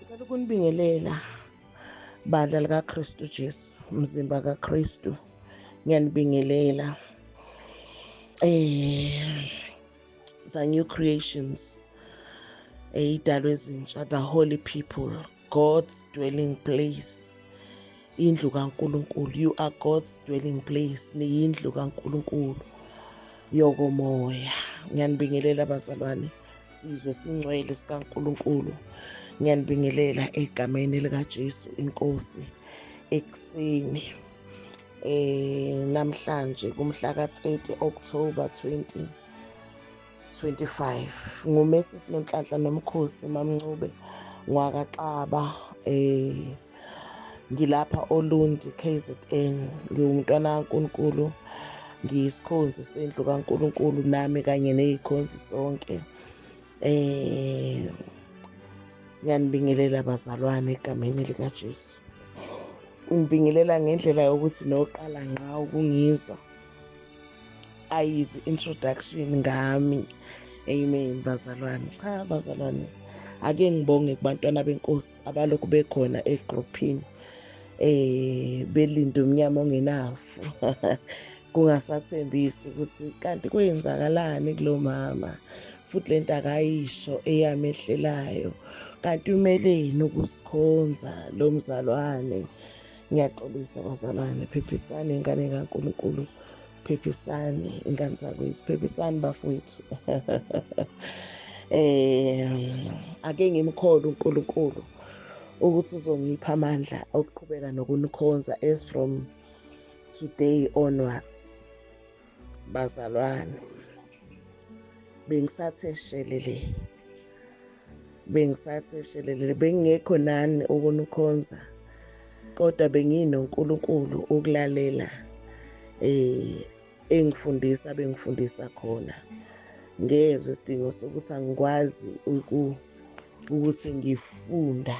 Ngicela ukunibingelela bandla likaKristu Jesu, umzimba kaKristu. Ngiyanibingelela. The new creations, idalwa ezintsha, the holy people, God's dwelling place. Indlu kaNkulunkulu. You are God's dwelling place. Niyindlu kaNkulunkulu yokomoya. Ngiyanibingelela bazalwane, sizwe singcwele sikaNkulunkulu. Ngiyanibingelela egameni likaJesu Inkosi ekuseni namhlanje kumhla ka-30 October 2025. NguMrs Nonhlanhla Nomkhosi Mamncube Ngwakaxaba. Ngilapha Olundi KZN. Ngiwumntwana kaNkulunkulu, ngiyisikhonzi sendlu kaNkulunkulu nami kanye nezikhonzi sonke. Ngiyanibingelela bazalwane egameni likaJesu. Ngibingelela ngendlela yokuthi noqala ngqa ukungizwa ayizwe introduction ngami. Amen bazalwane. Cha bazalwane, ake ngibonge kubantwana benkosi abalokhu bekhona egrouphini belinde umnyama ongenafu. Kungasathembisi ukuthi kanti kwenzakalani kulo mama, futhi lento akayisho eyamehlelayo, kanti umeleni ukusikhonza lo mzalwane. Ngiyaxolisa bazalwane, phephisani ingane kaNkulunkulu, phephisani ingane zakwethu, phephisani bafowethu. Ake ngimkhole uNkulunkulu ukuthi uzongipha amandla okuqhubeka nokunikhonza as from today onwards. Bazalwane, bengisathe shelele, bengingekho nani ukunikhonza, kodwa benginoNkulunkulu ukulalela bengifundisa khona. Ngezwe isidingo sokuthi angikwazi ukuthi ngifunda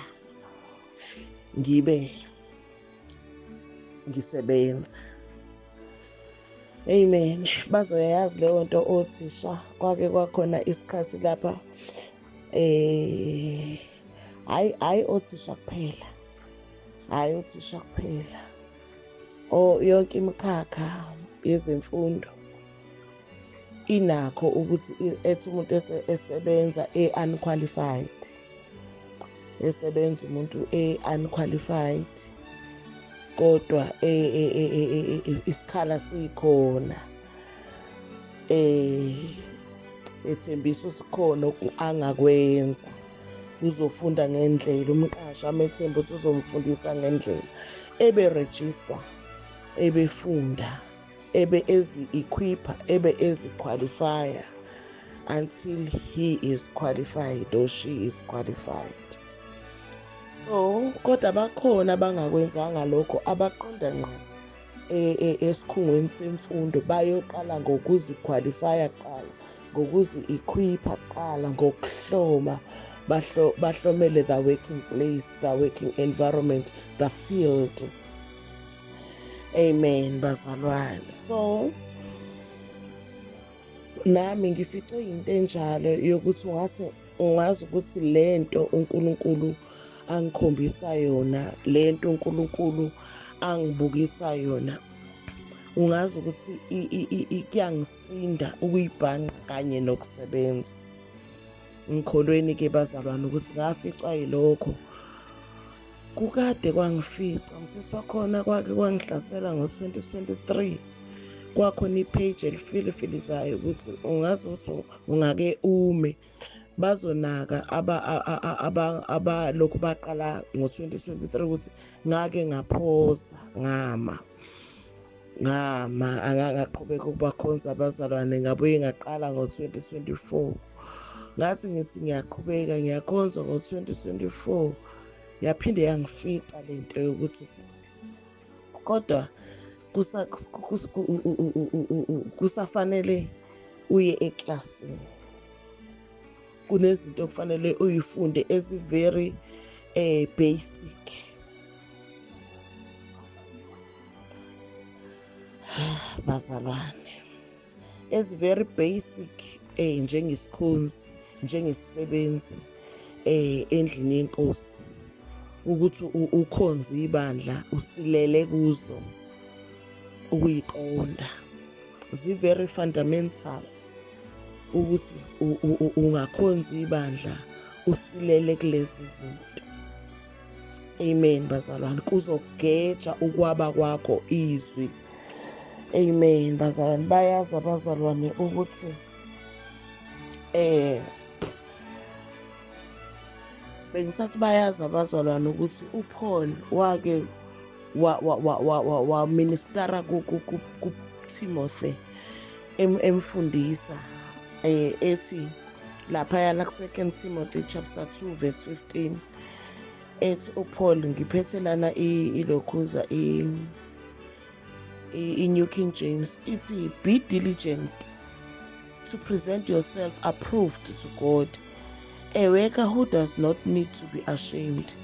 ngibe ngisebenza. Amen. Bazoyazi leyo nto othisha. Kwake kwakhona isikhathi lapha hayi othisha kuphela, hayi othisha kuphela, yonke imikhakha yezemfundo inakho ukuthi ethi umuntu esebenza unqualified, esebenza umuntu unqualified, kodwa isikhala sikhona, ethembisa sikhona angakwenza. Uzofunda ngendlela, umqashi amethemba ukuthi uzomfundisa ngendlela, ebe-register, ebefunda, ezi-equipha, ezi-qualifier until he is qualified or she is qualified. So kodwa bakhona abangakwenzanga lokho, abaqonda ngqo esikhungweni semfundo, bayoqala ngokuziqualifya kuqala, ngokuzi-equipha kuqala, ngokuhloma, bahlomele the working place, the working environment, the field. Amen bazalwane. So nami ngifice into enjalo yokuthi ungazi ukuthi lento uNkulunkulu angikhombisa yona, lento uNkulunkulu angibukisa yona, ungazi ukuthi kuyangisinda ukuyibhanqa kanye nokusebenza. Ngikholweni-ke bazalwane ukuthi ngaficwa yilokho, kukade kwangifica. Umthisi wakhona kwake kwangihlasela ngo-2023. Kwakhona ipage elifilizayo ukuthi ungazi ukuthi ungake ume. Bazonaka abalokhu baqala ngo-2023 ukuthi ngake ngaphoza, ngama angangaqhubeka ukubakhonza abazalwane. Ngabuye ngaqala ngo-2024. Ngathi ngithi ngiyaqhubeka ngiyakhonza ngo-2024, yaphinde yangifica lento yokuthi kodwa kusafanele uye eklasini, kunezinto okufanele uyifunde ezi-very basic. Bazalwane, ezi-very basic njengesikhonzi, njengesisebenzi endlini yenkosi. ukuthi ukhonze ibandla usilele kuzo ukuyiqonda. Zi-very fundamental ukuthi ungakhonza ibandla usilele kulezi zinto. Amen bazalwane, kuzogeja ukwaba kwakho izwi. Amen bazalwane, bayazi abazalwane ukuthi bengisathi bayazi abazalwane ukuthi uPaul wake waministera kuTimothy emfundisa ethi laphaya la ku-2 Timothy chapter 2 verse 15 ethi uPaul ngiphethe lana ilokhuza i-New King James ithi, be diligent to present yourself approved to God, a worker who does not need to be ashamed,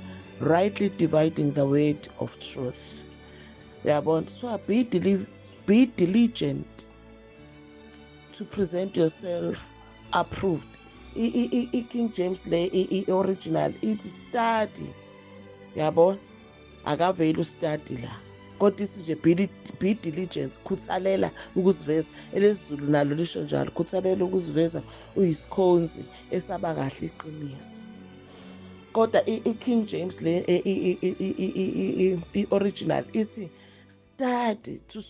rightly dividing the word of truth. Yabona, so be diligent to present yourself approved. King James le original ithi study. Yabona, akaveli ustudy la. Kodwa ithi nje be diligent, khuthalela ukuziveza. Elezulu nalo lisho njalo, khuthalela ukuziveza uyisikhonzi esaba kahle iqiniso. Kodwa i-King James le i-original ithi study to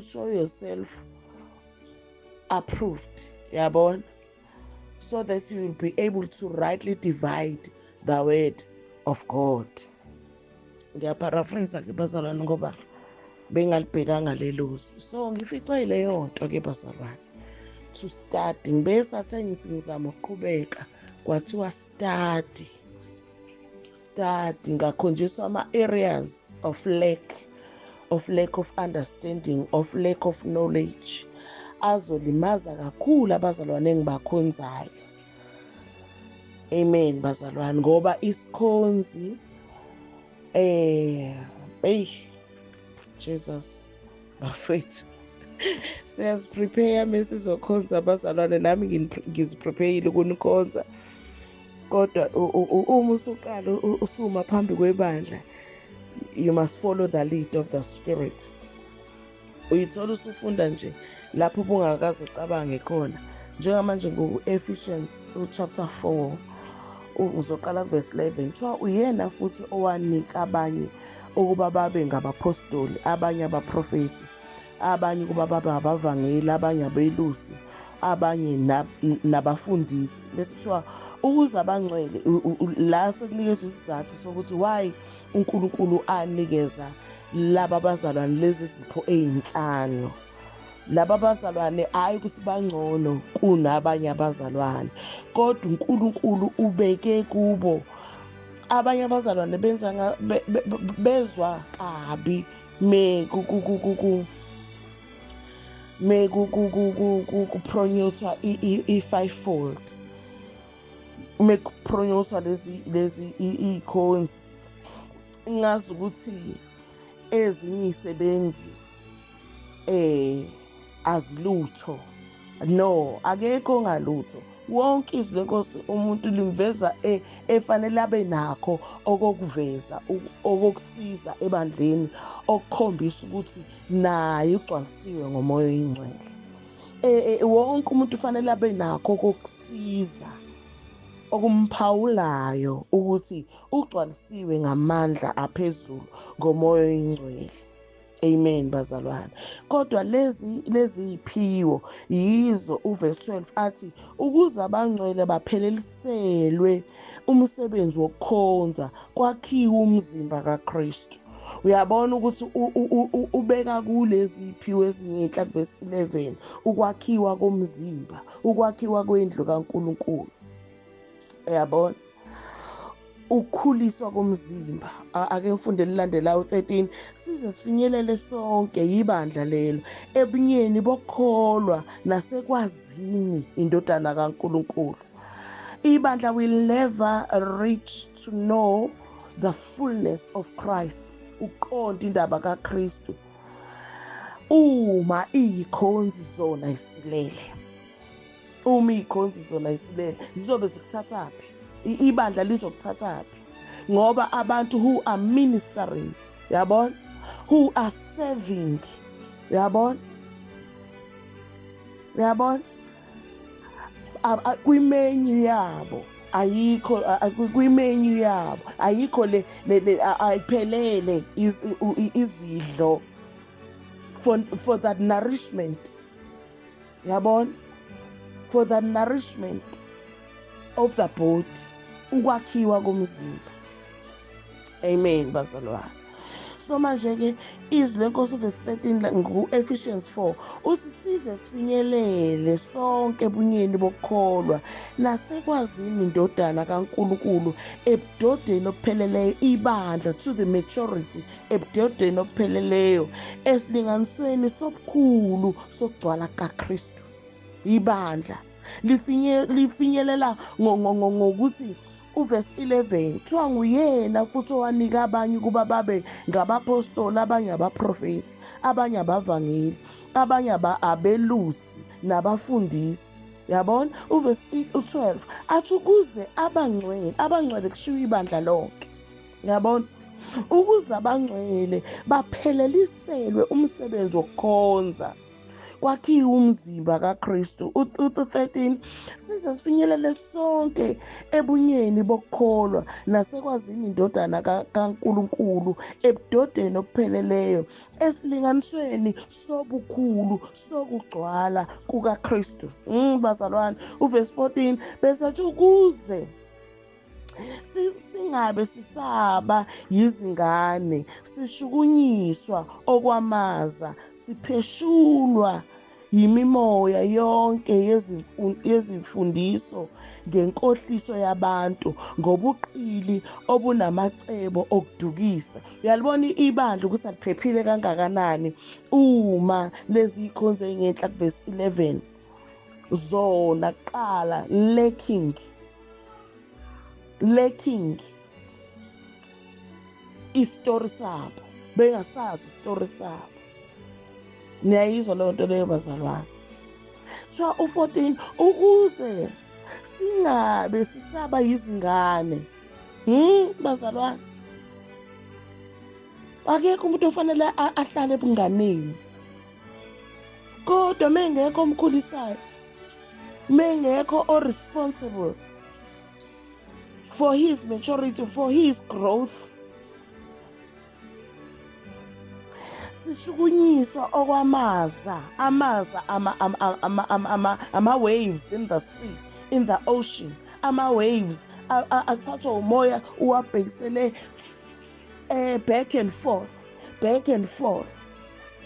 show yourself approved. Yabona, so that you will be able to rightly divide the word of God. Ngiyaparaphrase ke bazalwane ngoba bengalibhekanga lelo zwi. So ngifice leyo nto ke bazalwane, to study. Ngibesathi ngithi ngizama ukuqhubeka kwathiwa study ngakhonjiswa ama-areas of lack of understanding, of lack of knowledge azolimaza kakhulu abazalwane engibakhonzayo. Amen bazalwane, ngoba isikhonzi Jesus bafethu siyaziprepare mesizokhonza abazalwane, nami ngiziprepare ukunikhonza. Kodwa uma usuqala usuma phambi kwebandla, you must follow the lead of the Spirit. Uyithola usufunda nje lapho ubungakaze ucabange khona. Njengamanje ngo-Ephesians chapter 4 uzoqala verse 11, kuthiwa uyena futhi owanika abanye ukuba babe ngabapostoli, abanye abaprofethi, abanye ukuba babe abavangeli, abanye abelusi, abanye nabafundisi. Bese kuthiwa ukuze abangcwele, la sekunikeza isizathu sokuthi why uNkulunkulu anikeza laba bazalwane lezi zipho ey'nhlanu. Laba bazalwane hayi ukuthi bangcono kunabanye abazalwane, kodwa uNkulunkulu ubeke kubo. Abanye abazalwane bezwa kabi kupronyuswa i-fivefold, kupronyuswa lezi iy'khonzi. Ngazi ukuthi ezinye isebenzi azilutho. No, akekho ongalutho. Wonke izwi lenkosi umuntu limveza efanele abe nakho okokuveza, okokusiza ebandleni, okukhombisa ukuthi naye ugcwalisiwe ngomoya oyingcwele. Wonke umuntu ufanele abe nakho okokusiza, okumphawulayo ukuthi ugcwalisiwe ngamandla aphezulu ngomoya oyingcwele. Amen bazalwane. Kodwa lezi iphiwo yizo uverse 12 athi ukuze abangcwele bapheleliselwe umsebenzi wokukhonza, kwakhiwe umzimba kaKristu. Uyabona ukuthi ubeka kulezi iphiwo ezinyinhla verse 11 ukwakhiwa komzimba, ukwakhiwa kwendlu kaNkulunkulu. Uyabona, ukukhuliswa komzimba. Ake ngifunde lilandelayo 13, size sifinyelele sonke ibandla lelo ebunyeni bokukholwa nasekwazini indodana kaNkulunkulu. Ibandla will never reach to know the fullness of Christ, uqonda indaba kaKristu, uma iyikhonzi zona isilele. Uma iyikhonzi zona isilele zizobe zikuthathaphi? Ibandla lizokuthathaphi? ngoba abantu who are ministering, yabona, who are serving, yabona, yabona, kwimenu yabo ayikho, kwimenu yabo ayikho le ayiphelele izidlo for that nourishment, yabona, for the nourishment of the body, ukwakhiwa komzimba. Amen, bazalwane. So manje-ke izwi lenkosi verse 13 ngu-Ephesians 4 usisize sifinyelele sonke ebunyeni bokukholwa nasekwazini indodana kaNkulunkulu ebudodeni obupheleleyo, ibandla to the maturity, ebudodeni obupheleleyo esilinganisweni sobukhulu sokugcwala kaKristu. Ibandla lifinyelela ngokuthi uverse 11 kuthiwa nguyena futhi owanika abanye ukuba babe ngabapostoli, abanye abaprofethi, abanye abavangeli, abanye abelusi nabafundisi. Yabona uverse 12 athi ukuze abangcwele kushiwo ibandla lonke, yabona, ukuze abangcwele bapheleliselwe umsebenzi wokukhonza kwakhiwe umzimba kaKristu. U-13 size sifinyelele sonke ebunyeni bokukholwa nasekwazini indodana kaNkulunkulu ebudodeni obupheleleyo esilinganisweni sobukhulu sokugcwala kukaKristu. Bazalwane, uverse 14 besathi ukuze singabe sisaba yizingane, sishukunyiswa okwamaza, sipheshulwa yimimoya yonke yezimfundiso ngenkohliso yabantu ngobuqili obunamacebo okudukisa. Uyalibona ibandla ukuthi aliphephile kangakanani uma lezi ikhonzo engenhla verse 11 zona kuqala lacking istori sabo, bengasazi istori sabo. Niyayizwa leyo nto leyo bazalwane? So u-14 ukuze singabe sisaba yizingane. Bazalwane, akekho umuntu ofanele ahlale ebunganeni, kodwa mengekho omkhulisayo, mengekho o-responsible for his maturity, for his growth, sishukunyiswa okwamaza, ama-waves in the sea, in the ocean, ama-waves athathwa umoya uwabhekisele back and forth,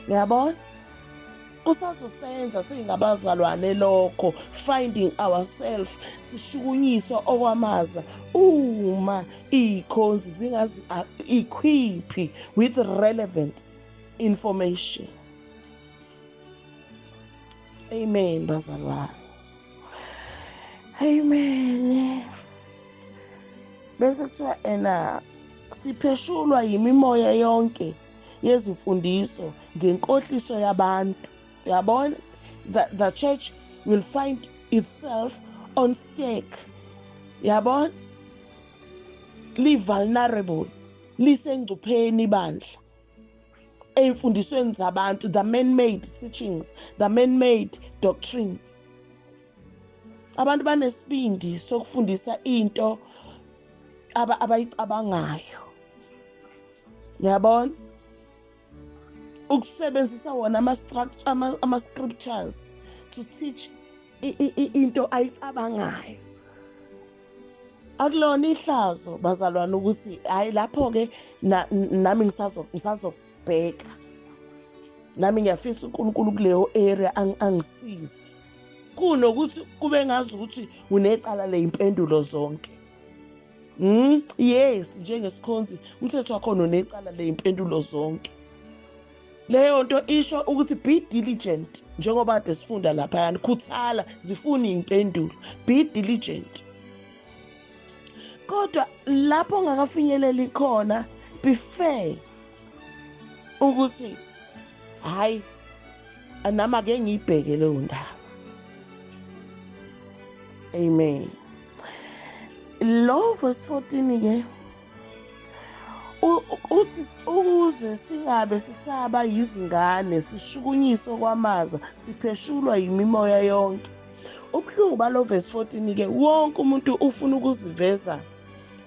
yabona? Kusazosenza singabazalwane lokho, finding ourselves sishukunyiswa okwamaza uma ikhonzi zingazi equip with relevant information. Amen, bazalwane. Amen. Bese kuthiwa sipheshulwa yimimoya yonke yezimfundiso ngenkohliso yabantu. Yabona, the church will find itself on stake. Yabona, li-vulnerable, lisengcupheni ibandla ey'mfundisweni zabantu, the man-made teachings, the man-made doctrines. Abantu banesibindi sokufundisa into abayicabangayo. Yabona, ukusebenzisa wona ama-scriptures to teach into ayicabangayo. Akulona ihlazo bazalwane ukuthi hayi lapho-ke nami ngisazobheka, nami ngiyafisa uNkulunkulu kuleyo area angisize, kunokuthi kube ngazi ukuthi unecala ley'mpendulo zonke. Yes, njengesikhonzi umthetho wakhona unecala ley'mpendulo zonke. Leyo nto isho ukuthi be diligent, njengoba kade sifunda laphayana, khuthala zifuna iy'mpendulo, be diligent. Kodwa lapho ongakafinyeleli khona, be fair ukuthi hayi nami ake ngiyibheke leyo ndaba. Amen. Lo verse 14 ke uthi ukuze singabe sisaba yizingane sishukunyiswe kwamaza sipheshulwa yimimoya yonke. Ubuhlungu balo verse 14-ke, wonke umuntu ufuna ukuziveza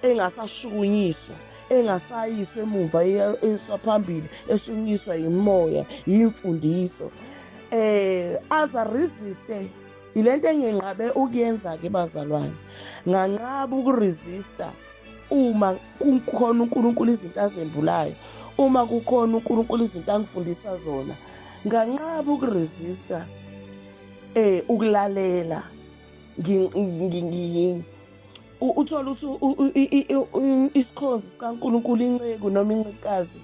engasashukunyiswa, engasayiswa emumva eswa phambili, eshukunyiswa yimoya, yimfundiso. Aza resiste ilento engenqabe ukuyenza-ke bazalwane. Nganqaba ukuresista uma kukhona uNkulunkulu izinto azembulayo, uma kukhona uNkulunkulu izinto angifundisa zona, nganqaba ukuresista ukulalela. Uthola ukuthi isikhonzi sikaNkulunkulu, inceku noma incekazi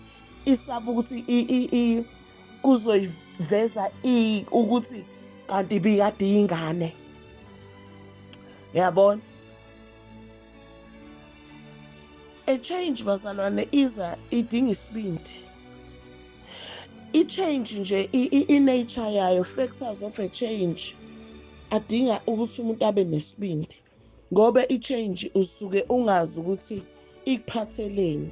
isaba ukuthi kuzoyiveza ukuthi kanti ibikade iyingane. Yabona? A change bazalwane idinga isibindi. I-change nje i-nature yayo, factors of a change, adinga ukuthi umuntu abe nesibindi, ngoba i-change usuke ungazi ukuthi ikuphatheleni.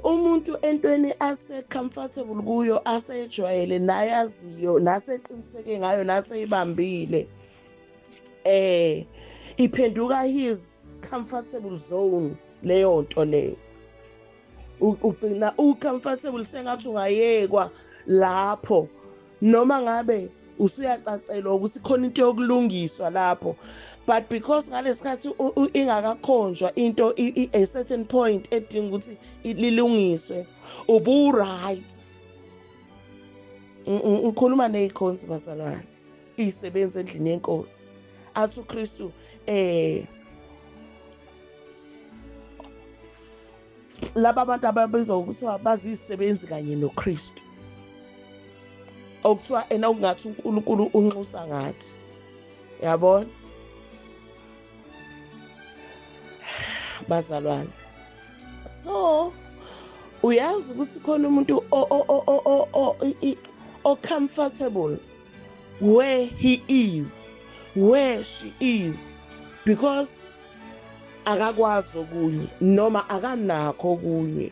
Umuntu entweni ase-comfortable kuyo, asejwayele, nayaziyo, naseqiniseke ngayo, naseyibambile, iphenduka his comfortable zone. Leyo nto leyo ugcina u-comfortable, sengathi ungayekwa lapho, noma ngabe usuyacacelwa ukuthi khona into yokulungiswa lapho, but because ngalesikhathi ingakakhonjwa into a certain point edinga ukuthi lilungiswe, ubu-right. Ngikhuluma nezikhonzi bazalwane, isebenza endlini yenkosi, athi uKristu laba abantu ababizwa ukuthiwa bazisebenzi kanye noKristu, okuthiwa okungathi uNkulunkulu unxusa ngathi. Yabona bazalwane? So uyazi ukuthi khona umuntu comfortable where he is, where she is, because akakwazi okunye noma akanakho okunye,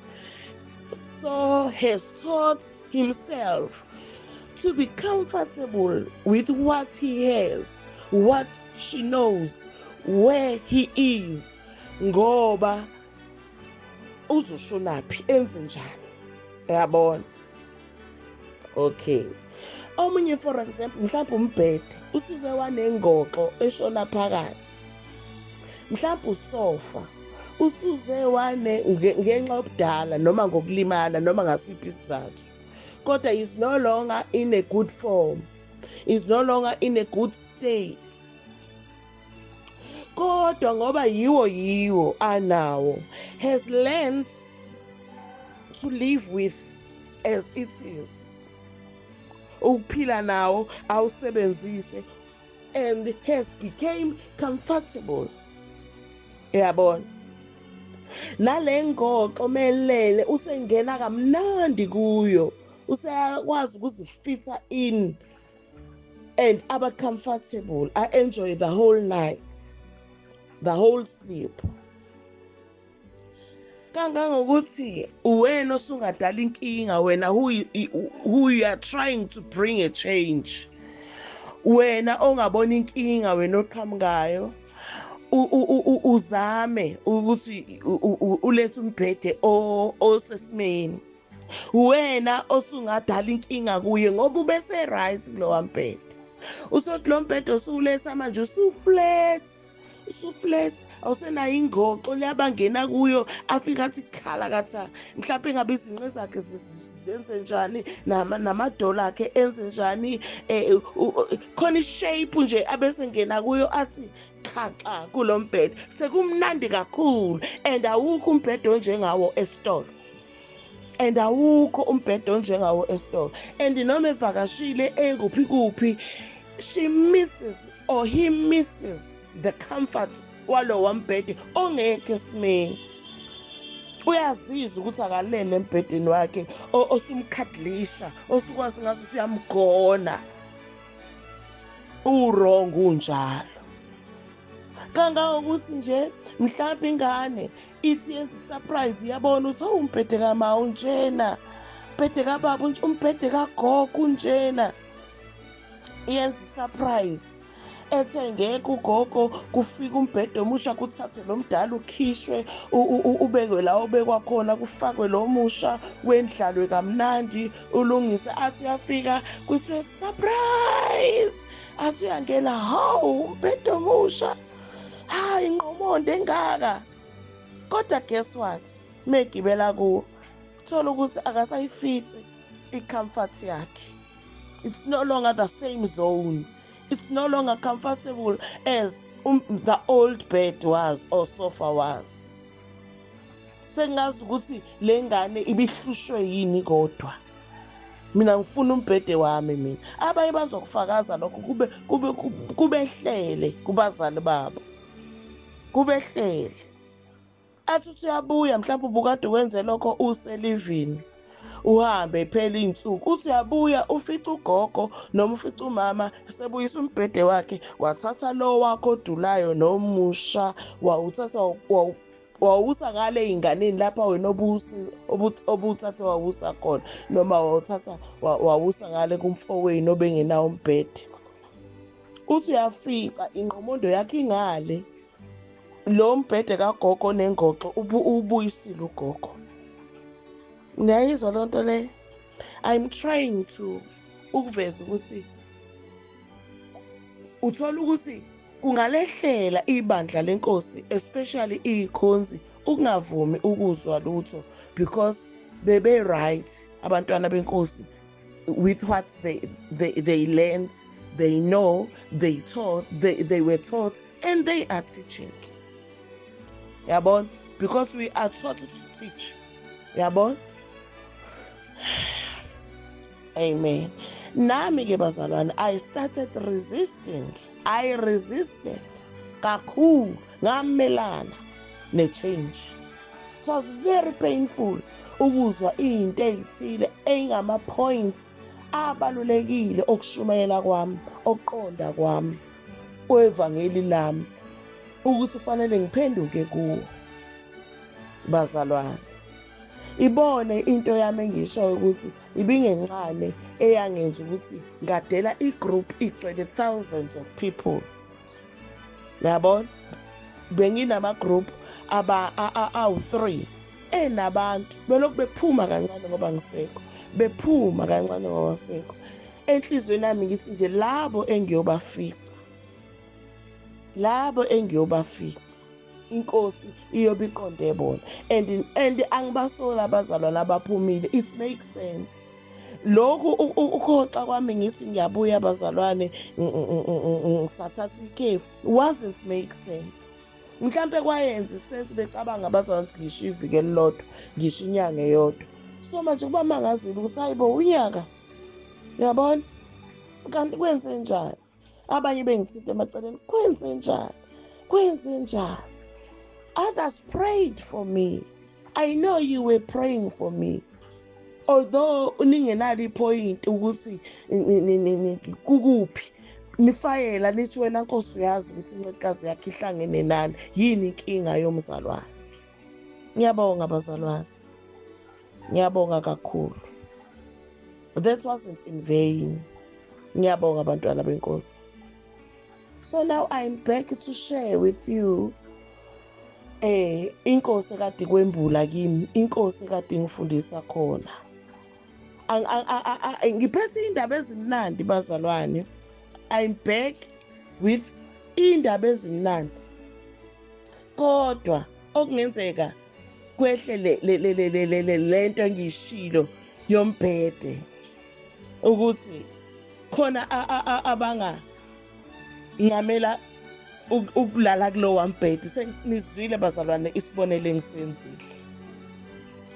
so has taught himself to be comfortable with what he has, what she knows, where he is, ngoba uzoshonaphi, enze njani. Yabona? Okay. Omunye for example, mhlawumbe umbhede usuze wanengoxo eshona phakathi, mhlawumbe usofa usuze wane ngenxa yobudala noma ngokulimala noma ngasiphi isizathu, kodwa is no longer in a good form, is no longer in a good state. Kodwa ngoba yiwo anawo, has learned to live with as it is, ukuphila nawo, awusebenzise, and has became comfortable. Yabona? Nale ngoxo melele usengena kamnandi kuyo, useyakwazi ukuzifitha in and aba comfortable, I enjoy the whole night, the whole sleep. Kangangokuthi wena osungadala inkinga, wena who you are trying to bring a change, wena ongabona inkinga, wena oqhamukayo, uzame ukuthi ulethe umbhede osesimeni, wena osungadala inkinga kuye ngoba ubese right kulowa mbhede, usothi lo mbhede osuletha manje usuflat, awusenayo ingoxo liyabangena kuyo, afika athi khala katha, mhlawumbe ngabe izinqe zakhe zenze njani, namadola akhe enze njani, khona ishape nje abese ngena kuyo athi xaxa kulo mbhede, sekumnandi kakhulu, and awukho umbhede onjengawo esitolo, and awukho umbhede onjengawo esitolo, and noma evakashile kuphi, she misses or he misses the comfort walowa mbhede ongekho esimeni. Uyazizwa ukuthi akalele embhedeni wakhe osumkhadlisha, osukwazi ngathi usuyamgona, wrong unjalo. Kangangokuthi nje mhlawumbe ingane ithi yenza surprise iyabona ukuthi umphethe kama unjena, umphethe kababa umphethe kagogo unjena, yenza surprise. Ethe ngeke ugogo kufika umbhedo omusha kuthathe lo mdala ukhishwe ubekwe la obekwa khona kufakwe lo musha wendlalwe kamnandi ulungise athi uyafika kuthiwe surprise athi uyangena hawu umbhedo omusha hayi inqomondo engaka kodwa guess what megibela kuwo uthola ukuthi akasayifici i-comfort yakhe. It's no longer the same zone. It's no longer comfortable as the old bed was or sofa was. Sengazi ukuthi le ngane ibihlushwe yini kodwa. Mina ngifuna umbhede wami mina. Abaye bazokufakaza lokho kubehlele kubazali babo. Kubehlele. Athi uyabuya mhlawumbe ubukade wenze lokho uselivini. Uhambe phela insuku uthi uyabuya ufica ugogo noma ufica umama sebuyisa umbhede wakhe wathatha lo wakho odulayo nomusha wawuthatha wawusa ngale inganeni lapha wena obuthatha wawusa khona noma wawuthatha wawusa ngale kumfowenu obengenawo umbhede. Uthi uyafica inqomondo yakhe ingale lo mbhede kagogo nengoxo ubuyisile ugogo. Niyayizwa lonto le? I'm trying to ukuveza ukuthi uthola ukuthi kungalehlela ibandla lenkosi especially ikhonzi ukungavumi ukuzwa lutho because bebe right abantwana benkosi with what they learned, they know, they taught, they were taught and they are teaching. Yabona? Because we are taught to teach. Yabona? Amen. Nami ke bazalwane, I started resisting. I resisted. Kakhulu ngamelana ne-change. It was very painful ukuzwa into ezithile engama points abalulekile okushumayela kwami, okuqonda kwami, kwevangeli lami ukuthi kufanele ngiphenduke kuwo. Bazalwane, ibone into yami engishoyo ukuthi ibingencane eyangenza ukuthi ngadela igroup igcwele thousands of people. Yabona? Benginama group awu-3 enabantu belokhu bephuma kancane ngoba ngisekho, bephuma kancane ngoba ngisekho. Enhlizweni yami ngithi nje labo engiyobafica inkosi iyobiqonde bona and angibasola abazalwane abaphumile. It makes sense. Lokhu ukhoxa kwami ngithi ngiyabuya abazalwane ngisathatha ikhefu wasn't make sense. Mhlambe kwayenza sense becabanga abazalwane ukuthi ngisho iviki elilodwa, ngisho inyanga eyodwa. So manje kuba mangazile ukuthi hayibo unyaka. Yabona? Kanti kwenze njani? Abanye bengithinta emaceleni kwenze njani? Kwenze njani? Others prayed for me. I know you were praying for me. Although ningenalo ipoint ukuthi kukuphi nifayela nithi wena Nkosi uyazi ukuthi incekazi yakhe ihlangene nani yini inkinga yomzalwane. Ngiyabonga abazalwane. Ngiyabonga kakhulu. That wasn't in vain. Ngiyabonga abantwana benkosi. So now I'm back to share with you inkosi kade kwembula kimi, inkosi kade ngifundisa khona. Ngiphethe indaba ezimnandi bazalwane. I'm back with indaba ezimnandi. Kodwa okungenzeka kwehle lento engishilo yombhede ukuthi khona abanga ngamela ukulala kulowa mbhede. Senizwile bazalwane isibonelo engisenzile.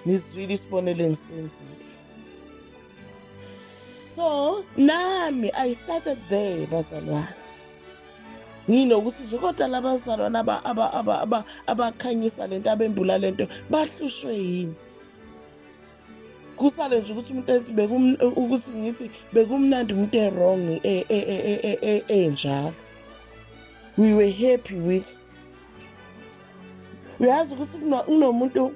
Nizwile isibonelo engisenzile. So nami I started there bazalwane. Nginokuthi nje kodwa labazalwane abakhanyisa lento abembula lento bahlushwe yini. Kusale nje ukuthi umuntu ethi ukuthi ngithi bekumnandi umuntu wrong enjalo. we were happy with. Uyazi ukuthi kunomuntu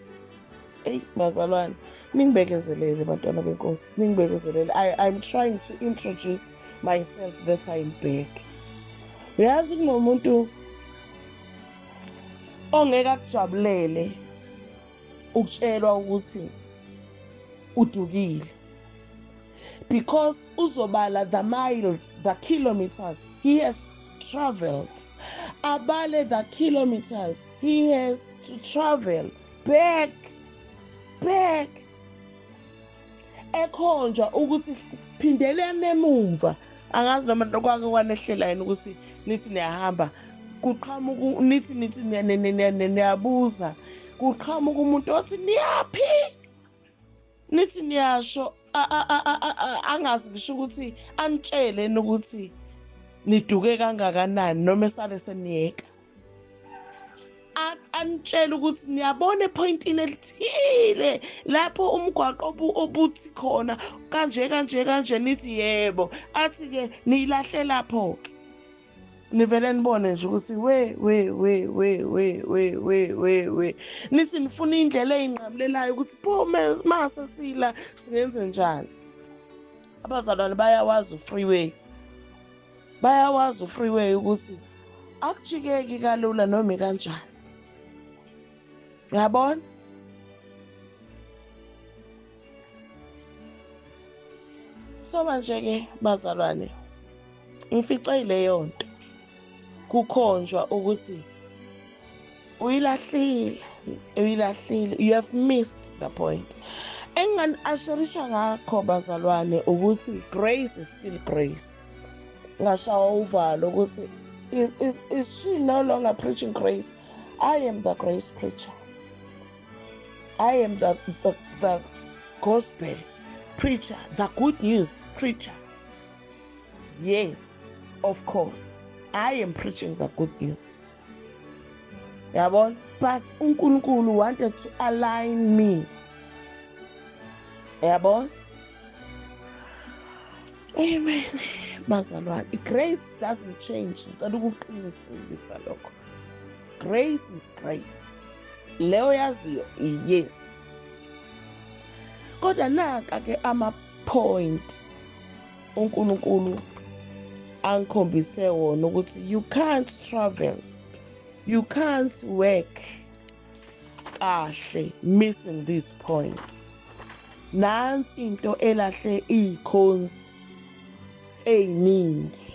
bazalwane, ningibekezelele bantwana benkosi, ningibekezelele. I'm trying to introduce myself that I'm back. Uyazi kunomuntu ongeke akujabulele ukutshelwa ukuthi udukile, because uzobala the miles, the kilometers he has traveled. Abale the kilometers he has to travel back. Ekhonjwa ukuthi phindelene emumva. Angazi noma kwake kwanehlela yini ukuthi nithi niyahamba kuqhamuka nithi niyabuza, kuqhamuka umuntu othi niyaphi, nithi niyasho angazi ngisho ukuthi anitshele ukuthi niduke kangakanani noma esale seniyeka. Anitshela ukuthi niyabona epointini elithile lapho umgwaqo obuthi khona kanje nithi yebo, athi-ke niyilahle lapho-ke. Nivele nibone nje ukuthi we nithi nifuna indlela eyinqamulelayo ukuthi pho mase sila singenze njani. Abazalwane bayawazi u-freeway ukuthi akujikeki kalula noma kanjani. Uyabona? So manje-ke bazalwane, ngifice leyo nto kukhonjwa ukuthi uyilahlile, you have missed the point. Engingani-assurisha ngakho bazalwane ukuthi grace is still grace. Ngashawa uvalo ukuthi is she no longer preaching grace? I am the grace preacher. I am the gospel preacher, the good news preacher. Yes, of course, I am preaching the good news. Yabona? But uNkulunkulu wanted to align me. Yabona? Amen. Bazalwane, grace doesn't change. Ngicela ukuqinisekisa lokho. Grace is grace. Leyo yaziyo yes. Kodwa naka-ke ama-point uNkulunkulu angikhombise wona ukuthi you can't travel, you can't work kahle missing these points. Nansi into elahle iy'khonzi ey'ningi,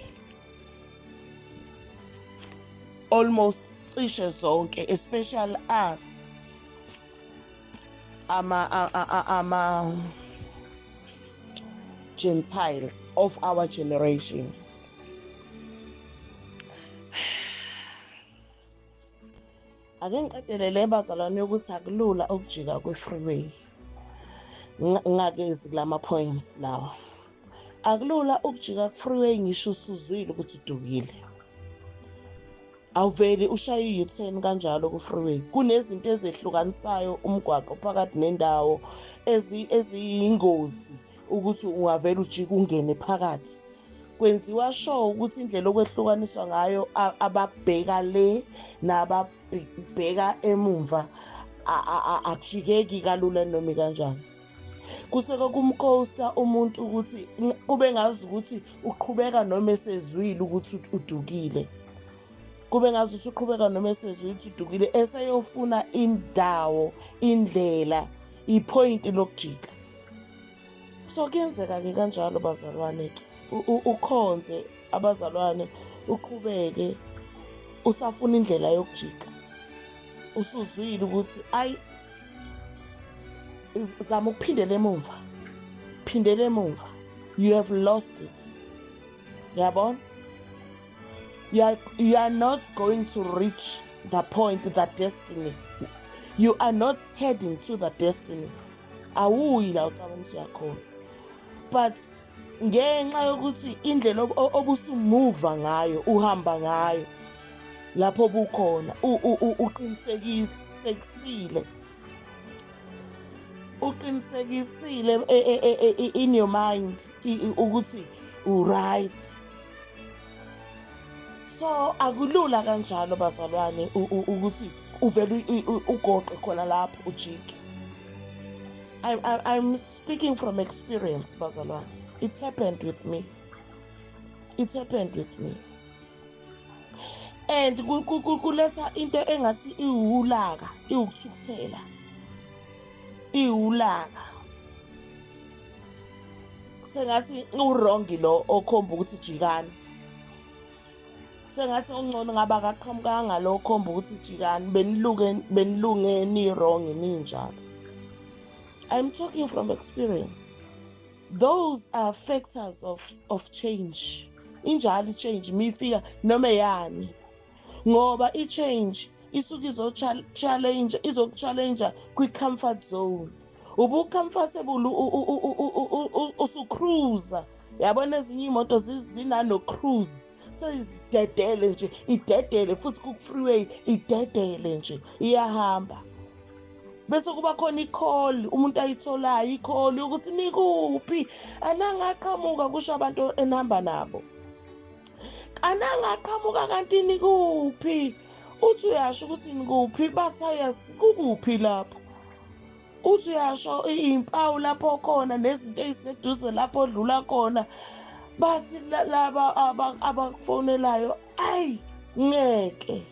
almost cishe zonke, especially us ama Gentiles of our generation. Ake ngiqedelele bazalwane ukuthi akulula ukujika kwe-freeway. Ngakezi kulama points lawa. Akulula ukujika ku-freeway ngisho usuzwile ukuthi udukile. Awuveli ushaye i-U-turn kanjalo ku-freeway. Kunezinto ezehlukanisayo umgwaqo phakathi nendawo eziyingozi ukuthi ungavela ujike ungene phakathi. Kwenziwa sure ukuthi indlela okwehlukaniswa ngayo ababheka le nababheka emumva akujikeki kalula noma kanjani. Kuseke kumcoaster umuntu ukuthi kube ngazi ukuthi uqhubeka noma esezwile ukuthi udukile. Kube ngazi ukuthi uqhubeka noma esezwile ukuthi udukile, eseyofuna indawo, indlela, ipoint lokujika. So kuyenzeka-ke kanjalo bazalwane-ke. Ukhonze abazalwane, uqhubeke usafuna indlela yokujika. Usuzwile ukuthi zama ukuphindela emumva. Phindela emumva. You have lost it. Yabona? You are not going to reach the point, the destiny. You are not heading to the destiny. Awuyi la ucabanga ukuthi uyakhona. But ngenxa yokuthi indlela obusumuva ngayo, uhamba ngayo, lapho bukhona, uqinisekisile in your mind ukuthi right. So akulula kanjalo bazalwane ukuthi uvele ugoqe khona lapho ujike. I'm speaking from experience bazalwane. It's happened with me. It's happened with me. And kuletha into engathi iwulaka, iwukuthukuthela. Iwulaka. Sengathi wrong lo okhomba ukuthi jikani. Sengathi ungcono ngaba akaqhamukanga lo okhomba ukuthi jikani benilunge ni wrong ninjalo. I'm talking from experience. Those are factors of change. Injalo change mifika noma yani. Ngoba i-change isuke izokuchallenge kwi-comfort zone. Ubu-comfortable usukruza. Yabona ezinye imoto zinano-cruise. Sezidedele nje, idedele futhi ku-freeway, idedele nje, iyahamba. Bese kuba khona i-call, umuntu ayitholayo i-call ukuthi nikuphi, anangaqhamuka kusho abantu enihamba nabo. Anangaqhamuka kanti nikuphi, uthi uyasho ukuthi nikuphi, bathi kukuphi lapho. Uthi uyasho impawu lapho khona nezinto eziseduze lapho odlula khona, bathi laba abakufonelayo, ayi ngeke.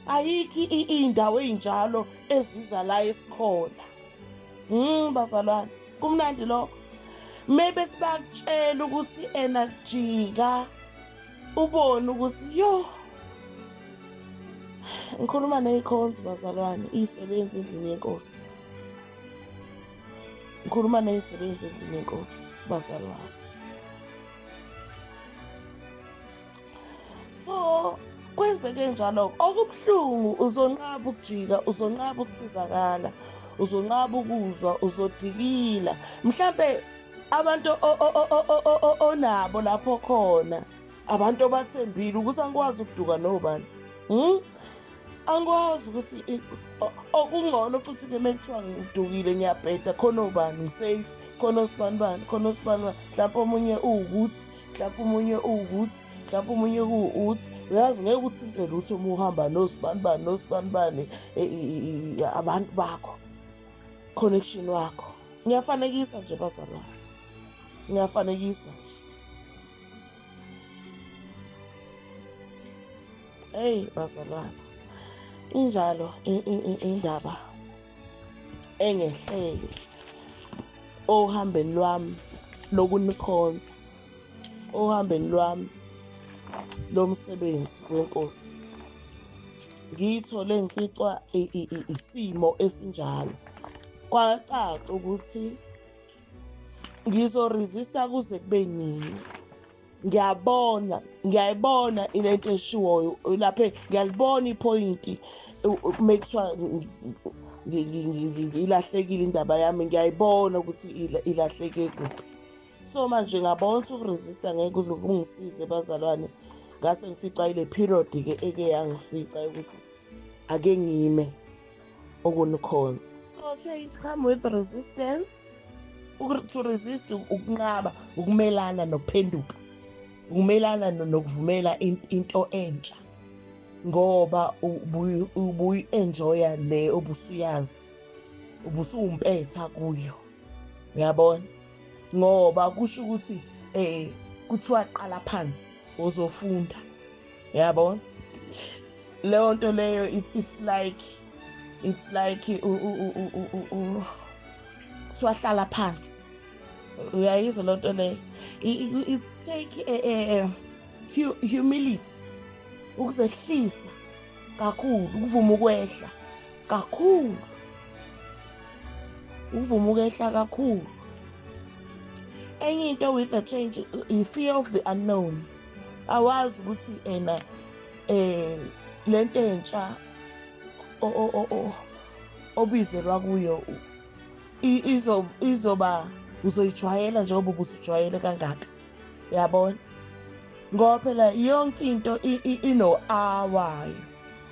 Ayikho indawo enjalo eziza la esikhona. Bazalwane, kumnandi lokho. Maybe sibakutshela ukuthi jika ubone ukuthi yo. Ngikhuluma nezikhonzi bazalwane, isebenza endlini yenkosi. Ngikhuluma nezisebenza endlini yenkosi bazalwane. So kwenzeke njalo okubuhlungu, uzonqaba ukujika, uzonqaba ukusizakala, uzonqaba ukuzwa, uzodikila. Mhlambe abantu onabo lapho khona, abantu abathembile ukuthi angikwazi ukuduka nobani. Angikwazi ukuthi okungcono futhi ke mekuthiwa ngidukile ngiyabheda khona obani ngisafe, khona osibanibani, khona osibanibani. Mhlawumbe omunye uwukuthi, mhlawumbe omunye uwukuthi, mhlawumbe omunye kuwukuthi. Uyazi ngeke uthinte lutho uma uhamba nosibanibani abantu bakho, connection wakho. Ngiyafanekisa nje bazalwane. Ngiyafanekisa nje. Hey bazalwane. Injalo indaba engehlele ohambeni lwami lokunikhonza, ohambeni lwami lomsebenzi wenkosi. Ngiyithole ngificwa isimo esinjalo. Kwacaca ukuthi ngizoresista kuze kube nini. Ngiyayibona into eshiwoyo lapha, ngiyalibona ipointi mekuthiwa ilahlekile indaba yami, ngiyayibona ukuthi ilahleke kuphi. So manje ngabona ukuthi ukuresista ngeke kuze kungisize bazalwane. Ngase ngifica ile period ke eke yangifica ukuthi ake ngime okunikhonza. So change come with resistance. To resist ukunqaba, ukumelana nokuphenduka, ukumelana nokuvumela into entsha, ngoba ubuyi-enjoya le obusuyazi, ubusumpetha kuyo. Uyabona? Ngoba kusho ukuthi kuthiwa qala phansi uzofunda. Uyabona? Leyo nto leyo it's like kuthiwa hlala phansi. Uyayizwa le nto leyo? It's take humility, ukuzehlisa kakhulu, ukuvuma ukwehla kakhulu, ukuvuma ukwehla kakhulu. Enye into with the change, i-fear of the unknown. Awazi ukuthi lento entsha obizelwa kuyo izoba uzoyijwayela njengoba ubusujwayele kangaka. Uyabona? Ngoba phela yonke into ino-wayo,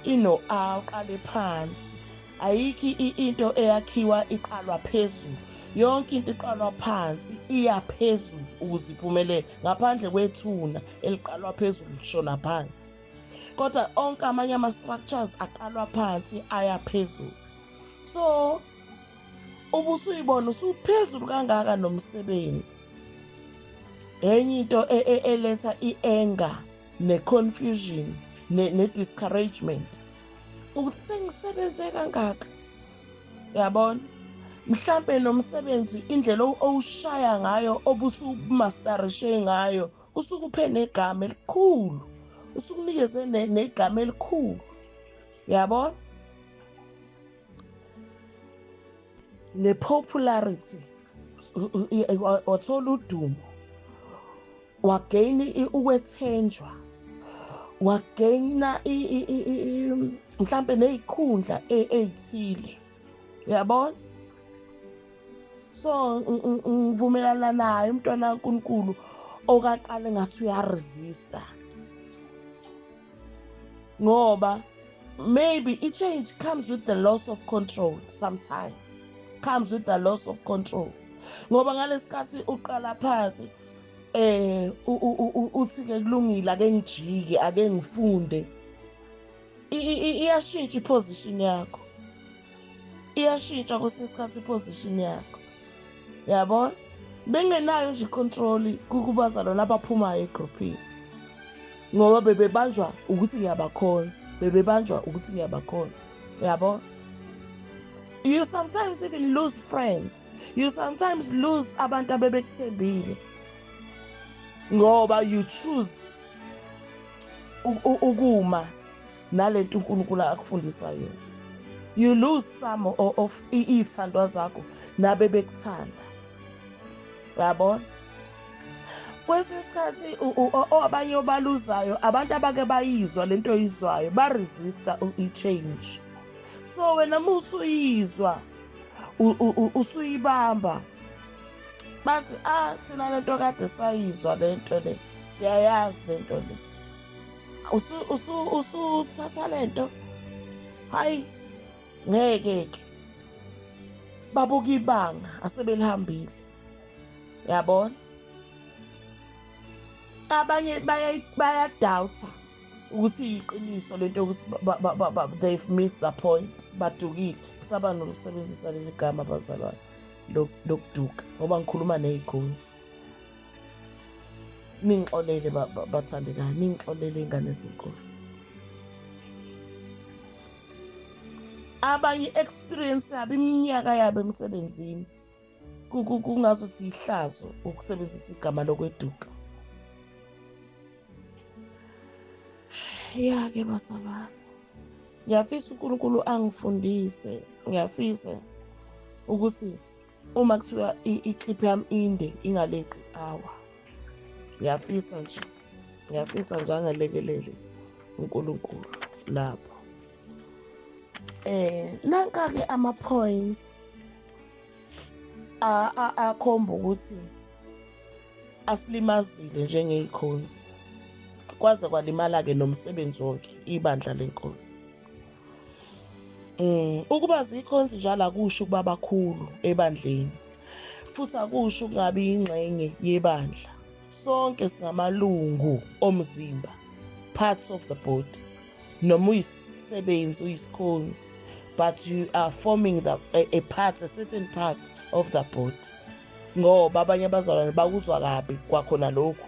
ino-a uqale phansi. Ayikho into eyakhiwa iqalwa phezulu. yonke into iqalwa phansi iya phezulu ukuze iphumelele, ngaphandle kwethuna eliqalwa phezulu lishona phansi. Kodwa onke amanye ama-structures aqalwa phansi aya phezulu. So ubusuyibona usuphezulu kangaka nomsebenzi. Enye into eletha i-anger ne-confusion ne-discouragement ukuthi sengisebenze kangaka, yabona, mhlampe nomsebenzi indlela owushaya ngayo obusumasterishe ngayo usukuphe negama elikhulu, usukunikeze negama elikhulu, yabona, ne-popularity, wathola udumo, wagain ukwethenjwa, wagaina mhlampe nezikhundla ezithile, yabona. So ngivumelana naye umntwana kaNkulunkulu okaqala ngathi uyaresista, ngoba maybe i-change comes with the loss of control. Sometimes comes with the loss of control, ngoba ngalesikhathi uqala phansi uthi-ke kulungile, ake ngijike, ake ngifunde, iyashintsha iposition yakho, iyashintsha kwesinye isikhathi iposition yakho, yabona. Bengenayo nje i-control kubazalwane abaphumayo egroupini, ngoba bebebanjwa ukuthi ngiyabakhonza, bebebanjwa ukuthi ngiyabakhonza, yabona. You sometimes even lose friends, you sometimes lose abantu abebekuthembile, ngoba you choose ukuma nalento uNkulunkulu akufundisa yona. You lose some of izithandwa zakho nabe bekuthanda, yabona. Kwesinye isikhathi abanye obaluzayo abantu abake bayizwa lento oyizwayo baresista i-change. So wena musuyizwa usuyibamba, bathi thina lento kade sayizwa, lento le siyayazi, lento le usuthatha lento, hayi ngeke babuka ibanga asebelihambile, yabona. Abanye bayadoubt ukuthi iqiniso lento ukuthi they've missed the point, badukile. Saba nokusebenzisa leli gama abazalwane lokuduka, ngoba ngikhuluma nezikhonzi. Ningixolele bathandekayo, ningixolele ingane zenkosi. Abanye experience yabo, iminyaka yabo emsebenzini kungazuthi ihlazo ukusebenzisa igama lokweduka. Ya-ke bazalwane, ngiyafisa uNkulunkulu angifundise, ngiyafisa ukuthi uma kuthiwa i-clip yami inde ingaleqi hour, ngiyafisa nje angalekelele uNkulunkulu lapho. Nanka-ke ama-points akhomba ukuthi asilimazile njengey'khonzi, kwaze kwalimala-ke nomsebenzi wonke ibandla lenkosi. Ukuba zikhonzi njalo akusho ukuba bakhulu ebandleni, futhi akusho ukungabi ingxenye yebandla. Sonke singamalungu omzimba, parts of the body. Noma uyisisebenzi, uyisikhonzi, but you are forming a part, a certain part of the body. Ngoba abanye abazalwane bakuzwa kabi kwakhona lokhu,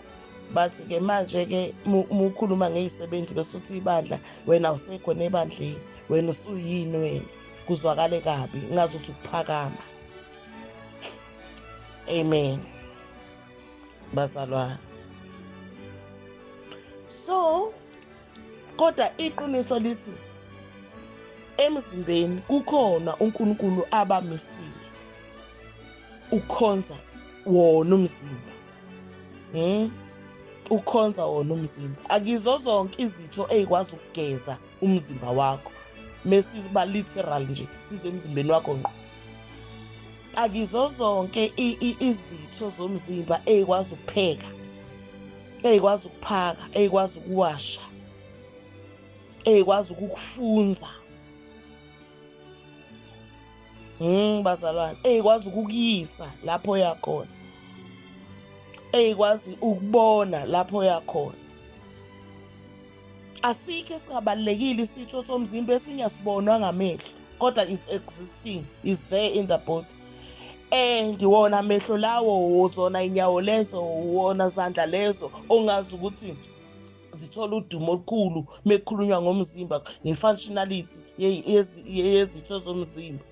bathi-ke manje-ke mukhuluma ngey'sebenzi besuthi ibandla, wena awusekho nebandleni, wena usuyini wena, kuzwakale kabi, ngazuthi ukuphakama. Amen, bazalwane. So kodwa iqiniso lithi emzimbeni kukhona uNkulunkulu abamisile ukhonza wona umzimba. Ukhonza wona umzimba. Akizo zonke izitho ezikwazi ukugeza umzimba wakho, mesiziba literal nje size emzimbeni wakho ngqo. Akizo zonke izitho zomzimba ezikwazi ukupheka, ezikwazi ukuphaka, ezikwazi ukuwasha, ezikwazi ukukufunza. Bazalwane, eyikwazi ukukuyisa lapho yakhona, eyikwazi ukubona lapho yakhona. Asikho esingabalulekile isitho somzimba esingasibonwa ngamehlo, kodwa is existing, is there in the body. Ngiwona amehlo lawo, zona inyawo lezo, wona zandla lezo ongazi ukuthi zithola udumo olukhulu mekukhulunywa ngomzimba, nge-functionality yezitho zomzimba.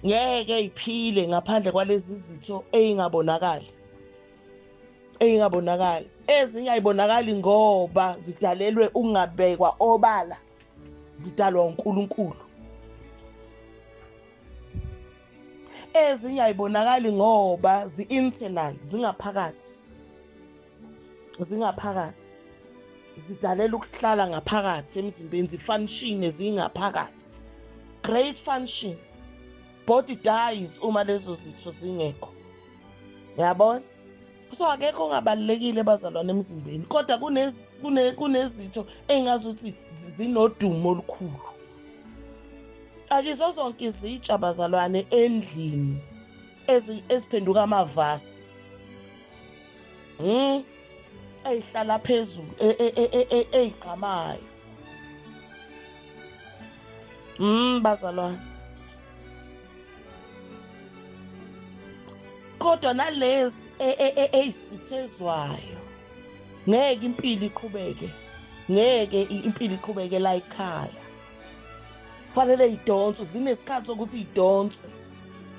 Ngeke iphile ngaphandle kwalezi zitho ey'ngabonakali. Ezinye ayibonakali ngoba zidalelwe ukungabekwa obala, zidalwa uNkulunkulu. Ezinye ayibonakali ngoba zi-internal, zingaphakathi, zidalela ukuhlala ngaphakathi emzimbeni, zifunction zingaphakathi. Great function. Body dies uma lezo zitho zingekho. Yabona? So akekho ongabalulekile bazalwane emzimbeni, kodwa kunezitho engazi ukuthi zinodumo olukhulu. Akizo zonke izitsha bazalwane endlini eziphenduka amavasi. Eyihlala phezulu eyigqamayo. Bazalwane. Kodwa nalezi eyisithezwayo ngeke impilo iqhubeke la ekhaya. Fanele idonswe, zinesikhathi sokuthi idonswe.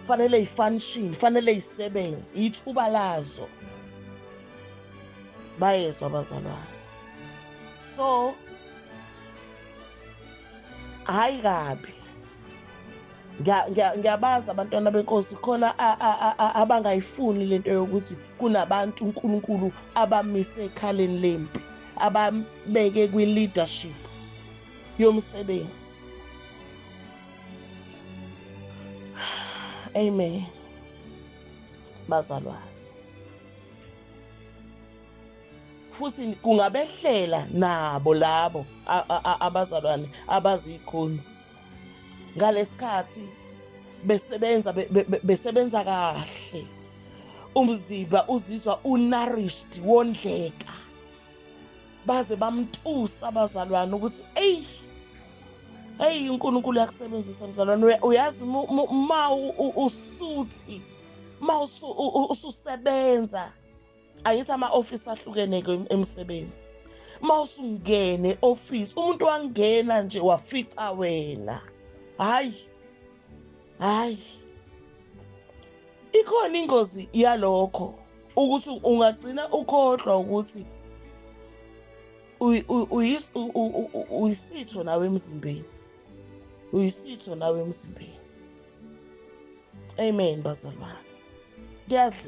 Fanele ifunction, fanele isebenze, ithuba lazo. Bayezwa bazalwane. So hayi kabi. Ngiyabaza abantwana benkosi khona abangayifuni lento yokuthi kunabantu uNkulunkulu abamise ekhaleni lempi, ababeke kwi-leadership yomsebenzi. Amen. Bazalwane. Futhi kungabehlela nabo labo abazalwane abazikhonzi. Ngalesikhathi besebenza kahle, umzimba uzizwa unourished, wondleka, baze bamtusa abazalwane ukuthi uNkulunkulu uyakusebenzisa mzalwane. Uyazi ma usuthi, ma ususebenza, ayithi ama-office ahlukene emsebenzi. Ma usungene e-office, umuntu wangena nje wafica wena. Hayi. Ikhona ingozi yalokho ukuthi ungagcina ukhohlwa ukuthi uyisitho nawe emzimbeni. Amen bazalwane.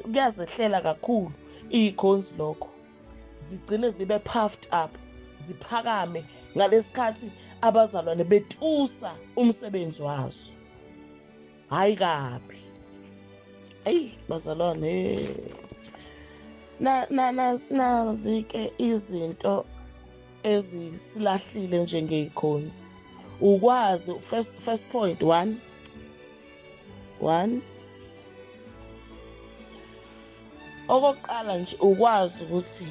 Kuyazehlela kakhulu ikhonzi lokho. Zigcine zibe puffed up, ziphakame ngalesikhathi abazalwane betusa umsebenzi wazo. Hayi kabi. Bazalwane. Nazi-ke izinto ezisilahlile njengey'khonzi. Ukwazi, first point, one. Okokuqala nje ukwazi ukuthi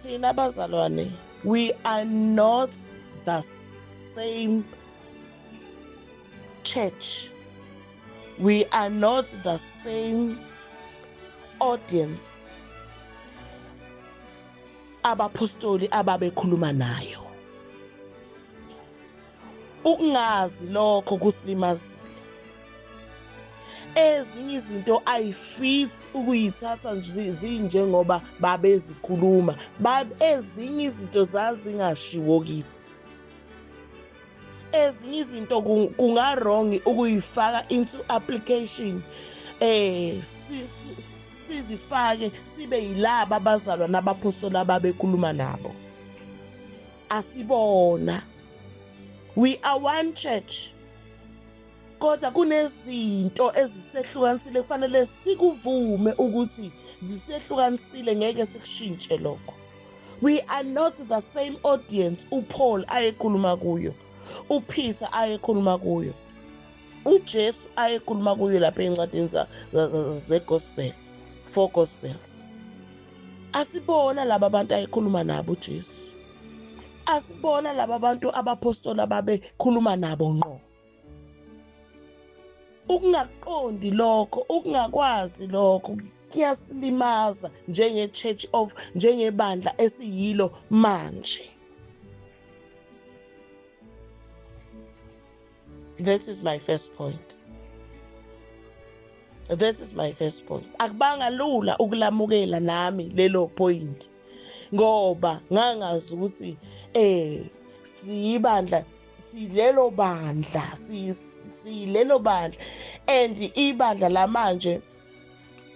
thina bazalwane, we are not the same church. We are not the same audience abapostoli ababekhuluma nayo. Ukungazi lokho kusilimazile. Ezinye izinto ayifit ukuyithatha nje zinjengoba babezikhuluma. Ezinye izinto zazingashiwo kithi. Ezinye izinto kunga-wrong ukuyifaka into application. Sizifake sibe yilaba abazalwa nabapostoli ababekhuluma nabo. Asibona. We are one church. Kodwa kunezinto ezisehlukanisile kufanele sikuvume ukuthi zisehlukanisile, ngeke sikushintshe lokho. We are not the same audience uPaul ayekhuluma kuyo, uPeter ayekhuluma kuyo, uJesu ayekhuluma kuyo lapha encwadini ze-gospel, 4 gospels. Asibona laba abantu ayekhuluma nabo uJesu. Asibona laba bantu abaphostoli ababekhuluma nabo ngqo. Ukungaqondi lokho, ukungakwazi lokho kuyasilimaza njengebandla esiyilo manje. That is my first point. That is my first point. Akubanga lula ukulamukela nami lelo point. Ngoba ngangazi ukuthi siyibandla, silelo bandla, silelo bandla, and ibandla lamanje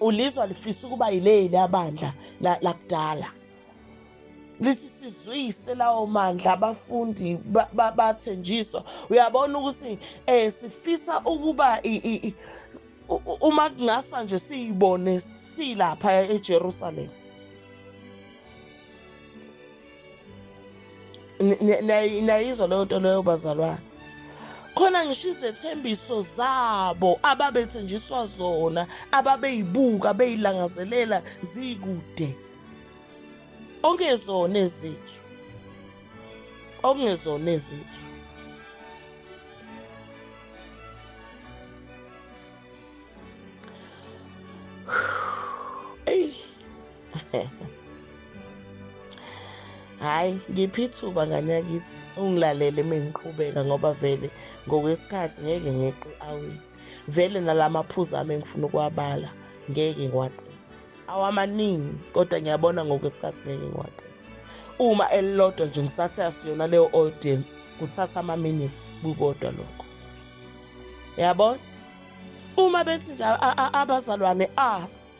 ulizwa lifisa ukuba yileli abandla lakudala. Lithi sizwise lawo mandla abafundi bathenjiswa. Uyabona ukuthi sifisa ukuba uma kungasa nje siyibone silapha eJerusalem. Nayizwa leyo nto leyo bazalwane. Khona ngisho izethembiso zabo ababethenjiswa zona, ababeyibuka beyilangazelela zikude. Ongezona ezethu. Ongezona ezethu. Hayi, ngiphi ithuba ngane yakithi ungilalele mengiqhubeka ngoba vele ngokwesikhathi ngeke ngeqe awe. Vele nalamaphuzu ami engifuna ukuwabala ngeke ngiwaqede. Awamaningi kodwa ngiyabona ngokwesikhathi ngeke ngiwaqede. Uma elilodwa nje ngisathi asiyona leyo audience kuthatha ama-minutes bukodwa lokho. Yabona? Uma bethi nje abazalwane us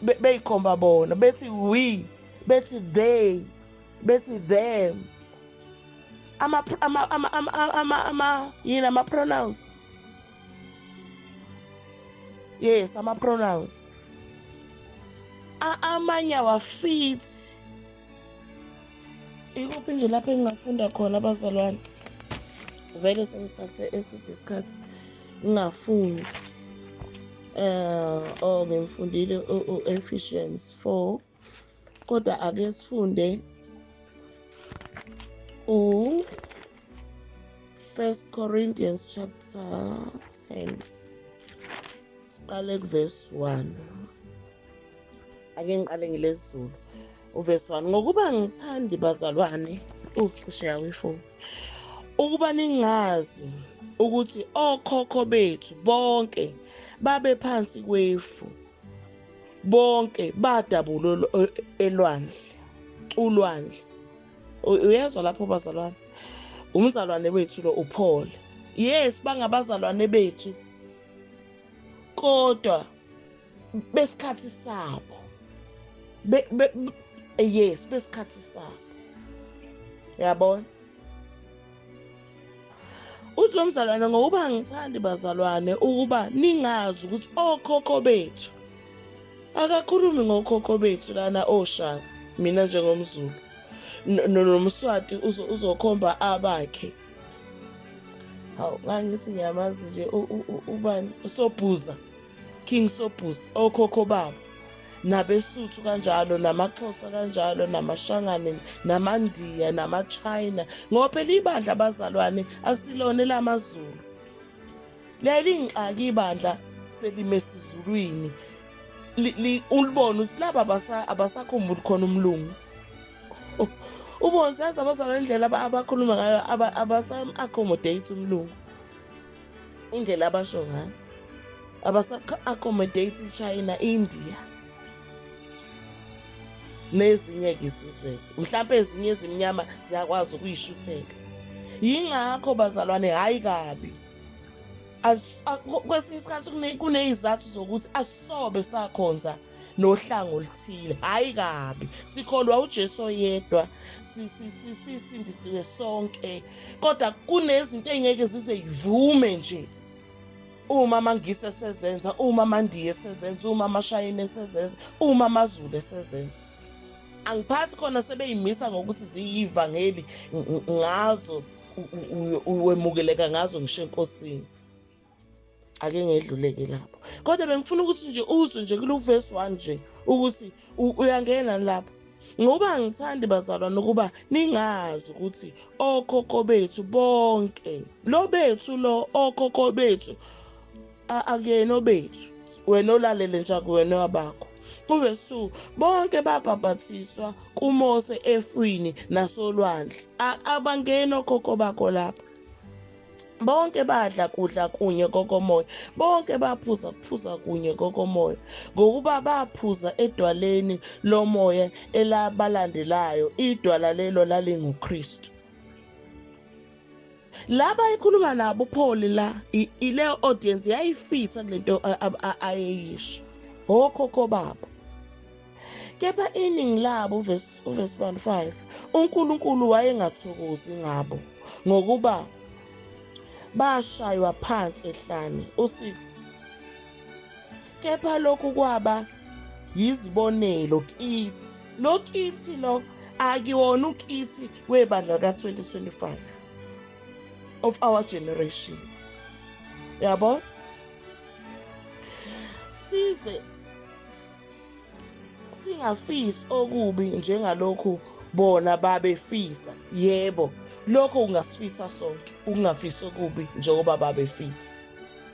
beyikhomba bona, bethi we, bethi they, bethi them, ama-pronouns. Yes, ama-pronouns. Amanye awafithi. Ikuphi nje lapho engingafunda khona abazalwane? Vele sengithathe eside isikhathi ngingafundi. Ngimfundile Ephesians 4. Kodwa ake sifunde 1 Corinthians chapter 10. Siqale kuverse 1. Ake ngiqale ngilesizulu. Uverse 1. Ngokuba ngithandi bazalwane, cishe yawe ifoni. Ukuba ningazi ukuthi okhokho bethu bonke babe phansi kwefu, bonke badabula ulwandle. Uyezwa lapho bazalwane? Umzalwane wethu lo uPaul. Yes, bangabazalwane bethu. Kodwa besikhathi sabo. Yes, besikhathi sabo. Yabona? Uthi lo mzalwane ngokuba ngithandi bazalwane ukuba ningazi ukuthi okhokho bethu. Akakhulumi ngokhokho bethu lana oShaka, mina njengomZulu. Nomswati uzokhomba abakhe. Hawu, ngangithi ngiyamazi nje ubani Sobhuza, King Sobhuza, okhokho babo. NabeSuthu kanjalo, namaXhosa kanjalo, namashangane, namaNdiya, namaChina. Ngoba phela ibandla abazalwane asilone lamaZulu. Lelingxaki ibandla selime esizulwini. Ulibona ukuthi laba abasakhumbuli khona umlungu. Ubona sazi abazalwane indlela abakhuluma ngayo abasa-accommodate umlungu. Indlela abasho ngayo. Abasa-accommodate iChina, India. Nezinye izizwe. Mhlawumbe ezinye ezimnyama ziyakwazi ukuyishutheka. Yingakho bazalwane hayi kabi. Kwesinye isikhathi kunezizathu zokuthi asisobe sakhonza nohlanga oluthile. Hayi kabi. Sikholwa uJesu yedwa. Sisindisiwe sonke. Kodwa kunezinto engeke zize yivume nje. Uma amangisi esezenza, uma amandiya esezenza, uma amashayina esezenza, uma amaZulu esezenza. Angiphathi khona sebeyimisa ngokuthi ziyivangeli ngazo uwemukeleka ngazo ngisho enkosini. ake ngedluleke lapho. Kodwa bengifuna ukuthi nje uzwe nje kule verse 1 nje ukuthi uyangena lapho. Ngoba angithandi bazalwane ukuba ningazi ukuthi okhokho bethu bonke lo bethu lo okhokho bethu akuyena obethu wena olalele nje akuwena wabakho. Verse 2 bonke babhabhathiswa kuMose efwini nasolwandle abangena okhokho bakho lapha. Bonke badla kudla kunye kokomoya, bonke baphuza kunye kokomoya, ngokuba baphuza edwaleni lomoya elabalandelayo, idwala lelo lalinguKristu. Laba ikhuluma nabo uPaul la, ile audience yayifisa kulento ayeyisho, okhokho babo. Kepha iningi labo, verse 1:5, uNkulunkulu wayengathokozi ngabo, ngokuba bashaywa phansi ehlane. 6 kepha lokhu kwaba yizibonelo kithi. Lo kithi lo akiwona ukithi webandla ka-2025 of our generation. Yabo? Size singafisi okubi njengalokhu bona babefisa. Yebo, lokho ungasifisa sonke, ukungafisi okubi njengoba babefisa.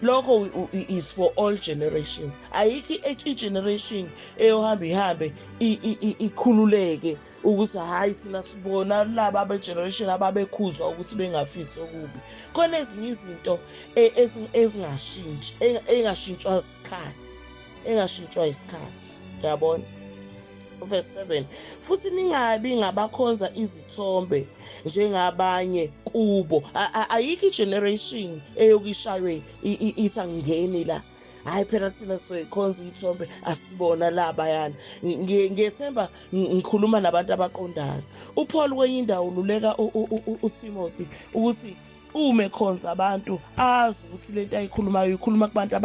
Lokho is for all generations. Ayikho i-generation eyohamba ihambe ikhululeke ukuthi hayi thina sibona laba abe-generation ababekhuzwa ukuthi bengafisi okubi. Khona ezinye izinto ezingashintshi, engashintshwa isikhathi. Yabona? Verse 7 futhi ningabi ngabakhonza izithombe njengabanye kubo. Ayikho i-generation eyokishaywe ithi angingeni la, hayi phela thina sikhonza iy'thombe asibona labayana. Ngiyethemba ngikhuluma nabantu abaqondayo. uPaul kwenye indawo ululeka uTimothy ukuthi uma ekhonza abantu azi ukuthi lento ayikhulumayo ikhuluma kubantu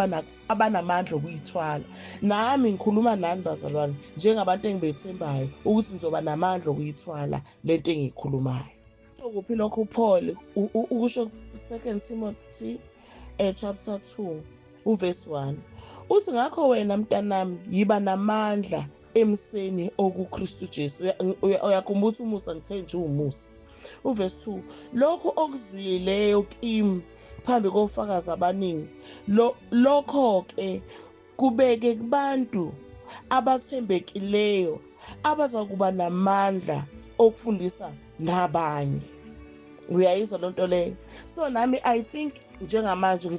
abanamandla okuyithwala. Nami ngikhuluma nani bazalwane njengabantu engibethembayo ukuthi ngizoba namandla okuyithwala lento engiyikhulumayo. Kuphi lokho uPaul ukusho 2 Timothy chapter 2 verse 1 uthi ngakho wena mntanami yiba namandla emseni okuKristu Jesu. Uyakhumbula ukuthi umusa ngithe nje umusa. Verse 2 lokho okuzwileyo kimi phambi kofakazi abaningi, lokho ke kubeke kubantu abathembekileyo abazakuba namandla okufundisa nabanye. Uyayizwa lonto leyo? So nami I think njengamanje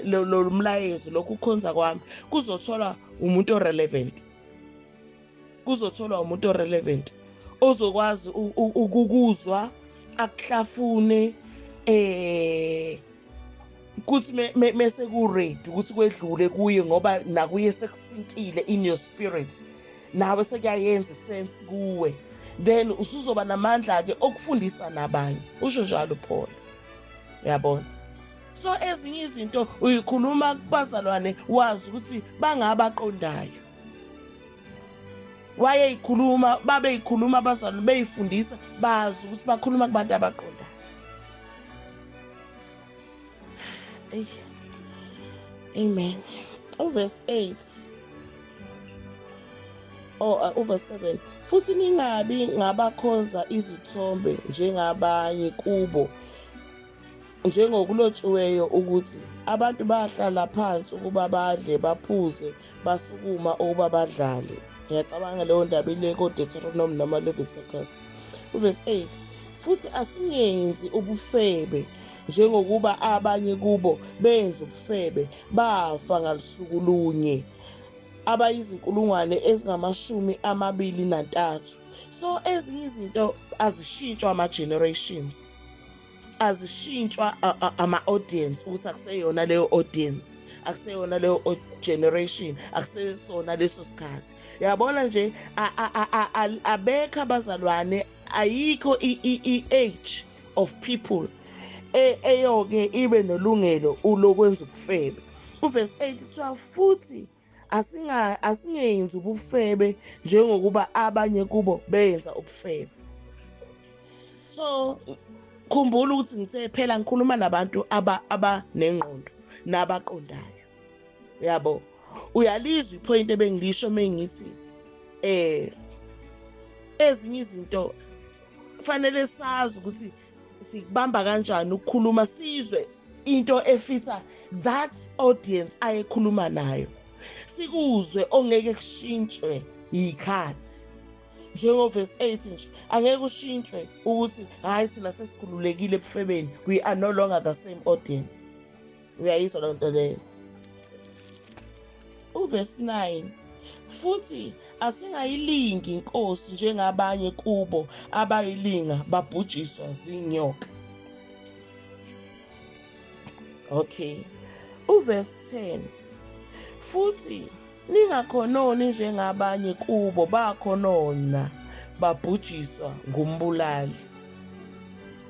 lo mlayezo lokhu kukhonza kwami kuzothola umuntu orelevant. Kuzotholwa umuntu orelevant ozokwazi ukukuzwa, akuhlafune ukuthi mase ku-ready ukuthi kwedlule kuye ngoba nakuye sekusinkile in your spirit, nawe sekuyayenza isense kuwe, then usuzoba namandla-ke okufundisa nabanye. Usho njalo Paul. Yabona? So ezinye izinto uyikhuluma kubazalwane wazi ukuthi bangabaqondayo. Wayeyikhuluma, babeyikhuluma abazalwane beyifundisa bazi ukuthi bakhuluma kubantu abaqondayo. Amen. Verse 8 verse 7 futhi ningabi ngabakhonza izithombe njengabanye kubo, njengokulotshiweyo ukuthi abantu bahlala phansi ukuba badle, baphuze, basukuma ukuba badlale. Ngiyacabanga leyo ndaba ile koDeuteronomy noma Leviticus. Verse 8 futhi asingenzi ubufebe njengokuba abanye kubo benza ubufebe bafa ngalusuku lunye, abayizinkulungwane ezingama-23. So ezinye izinto azishintshwa ama-generations, azishintshwa ama-audience ukuthi akuseyona leyo audience, akuseyona leyo generation, akusesona leso sikhathi. Yabona nje abekho abazalwane, ayikho i-age of people eyoke ibe nolungelo ulokwenza ubufebe. Verse 8 kuthiwa futhi asingenzi ubufebe njengokuba abanye kubo benza ubufebe. So khumbula ukuthi ngithe phela ngikhuluma nabantu abanengqondo. nabaqondayo. Yabo, uyalizwa ipoint ebengilisho mengithi ezinye izinto kufanele sazi ukuthi sikubamba kanjani ukukhuluma, sizwe into efitha that audience ayekhuluma nayo, sikuzwe ongeke kushintshwe yikhathi. Njengoverse 8 nje angeke ushintshwe ukuthi hayi thina sesikhululekile ebufebeni, we are no longer the same audience. Uyayizwa loo nto leyo. Uverse 9, futhi asingayilingi inkosi njengabanye kubo abayilinga babhujiswa zinyoka. Okay. Uverse 10, futhi ningakhononi njengabanye kubo bakhonona babhujiswa ngumbulali.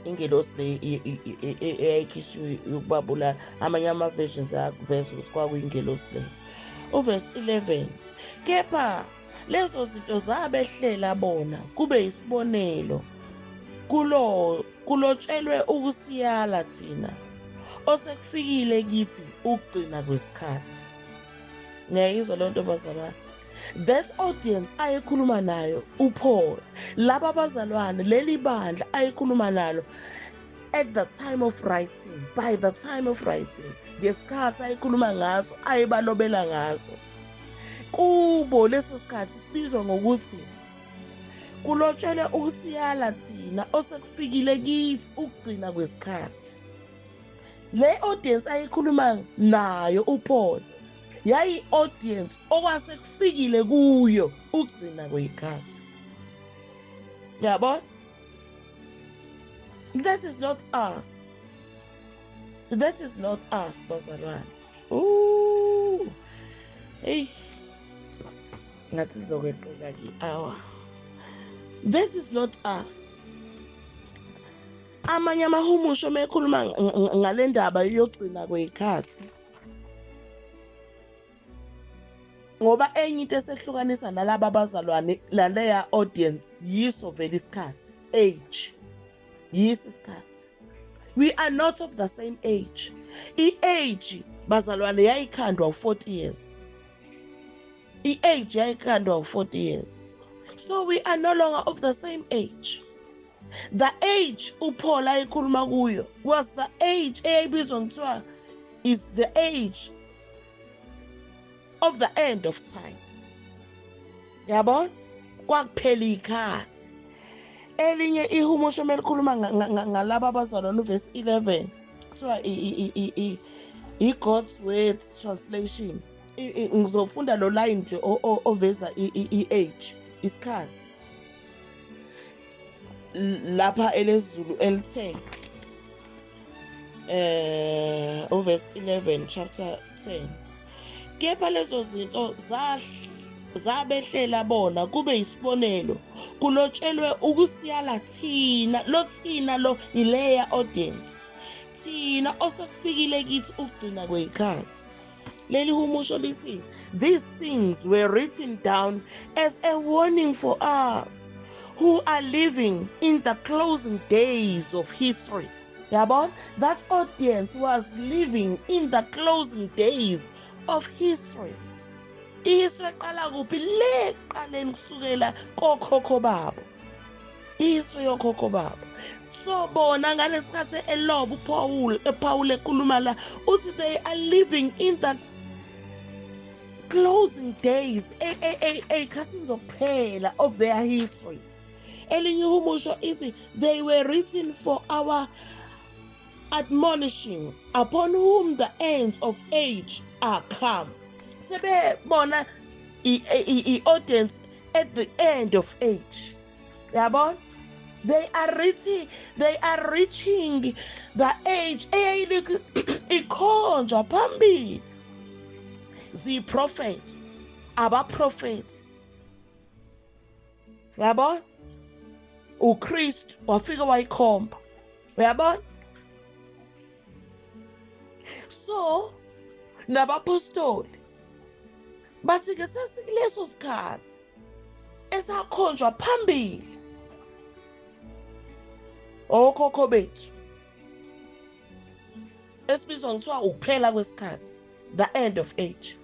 Ingelosi le eyayikhishwe yokubabulala. Amanye ama-versions ayakuveza ukuthi kwakuyingelosi le. Uverse 11, kepha lezo zinto zabehlela bona kube isibonelo kulotshelwe ukusiyala thina osekufikile kithi ukugcina kwesikhathi. Ngiyayizwa loo nto bazalwane. That audience ayekhuluma nayo uPaul, laba bazalwane, leli bandla ayekhuluma nalo at the time of writing, by the time of writing, ngesikhathi ayekhuluma ngaso, ayebalobela ngaso, kubo leso sikhathi sibizwa ngokuthi kulotshelwe ukusiyala thina osekufikile kithi ukugcina kwesikhathi. Le audience ayekhuluma nayo uPaul yayi audience okwasekufikile kuyo ukugcina kwezikhathi. Yabo? That is not us. That is not us, bazalwane. Ooh. Hey. Ngathi zokweqela ki hour. That is not us. Amanye amahumusho mekhuluma ngale ndaba yokugcina kwezikhathi. Ngoba enye into esehlukanisa nalabo bazalwane laleya audience yiso vele isikhathi, age. Yiso isikhathi. We are not of the same age. I-age bazalwane yayikhandwa u-40 years. I-age yayikhandwa u-40 years. So we are no longer of the same age. The age uPaul ayikhuluma kuyo was the age eyayibizwa ngithiwa is the age of the end of time. Yabo? Kwakuphela ikhathi. Elinye ihumusho melikhuluma ngalaba abazalwane uverse 11 kuthiwa i-God's Words translation. Ngizofunda lo line nje oveza i-age, isikhathi. Lapha elezulu elithe uverse 11 chapter 10. Kepha lezo zinto zabehlela bona kube isibonelo kulotshelwe ukusiyala thina, lo thina lo ileya audience, thina osekufikile kithi ukugcina kwezikhathi. Leli humusho lithi, these things were written down as a warning for us who are living in the closing days of history. Yabona? That audience was living in the closing days of history. Ihistory eqala kuphi? Le qaleni kusukela kokhokho babo. Ihistory yokhokho babo. So bona ngalesikhathi elobo uPaul ekhuluma la uthi they are living in the closing days ey'khathini zokuphela of their history. Elinye uhumusho ithi they were written for our admonishing, upon whom the ends of age are come. Sebebona i-audience at the end of age. Yabona? They are reaching the age ikhonjwa phambili. Ziprophet, abaprofethi. Yabona? uKristu wafika wayikhomba. Uyabona? So nabapostoli bathi ke sesikuleso sikhathi esakhonjwa phambili okhokho bethu esibizwa ngithiwa ukuphela kwesikhathi, the end of age.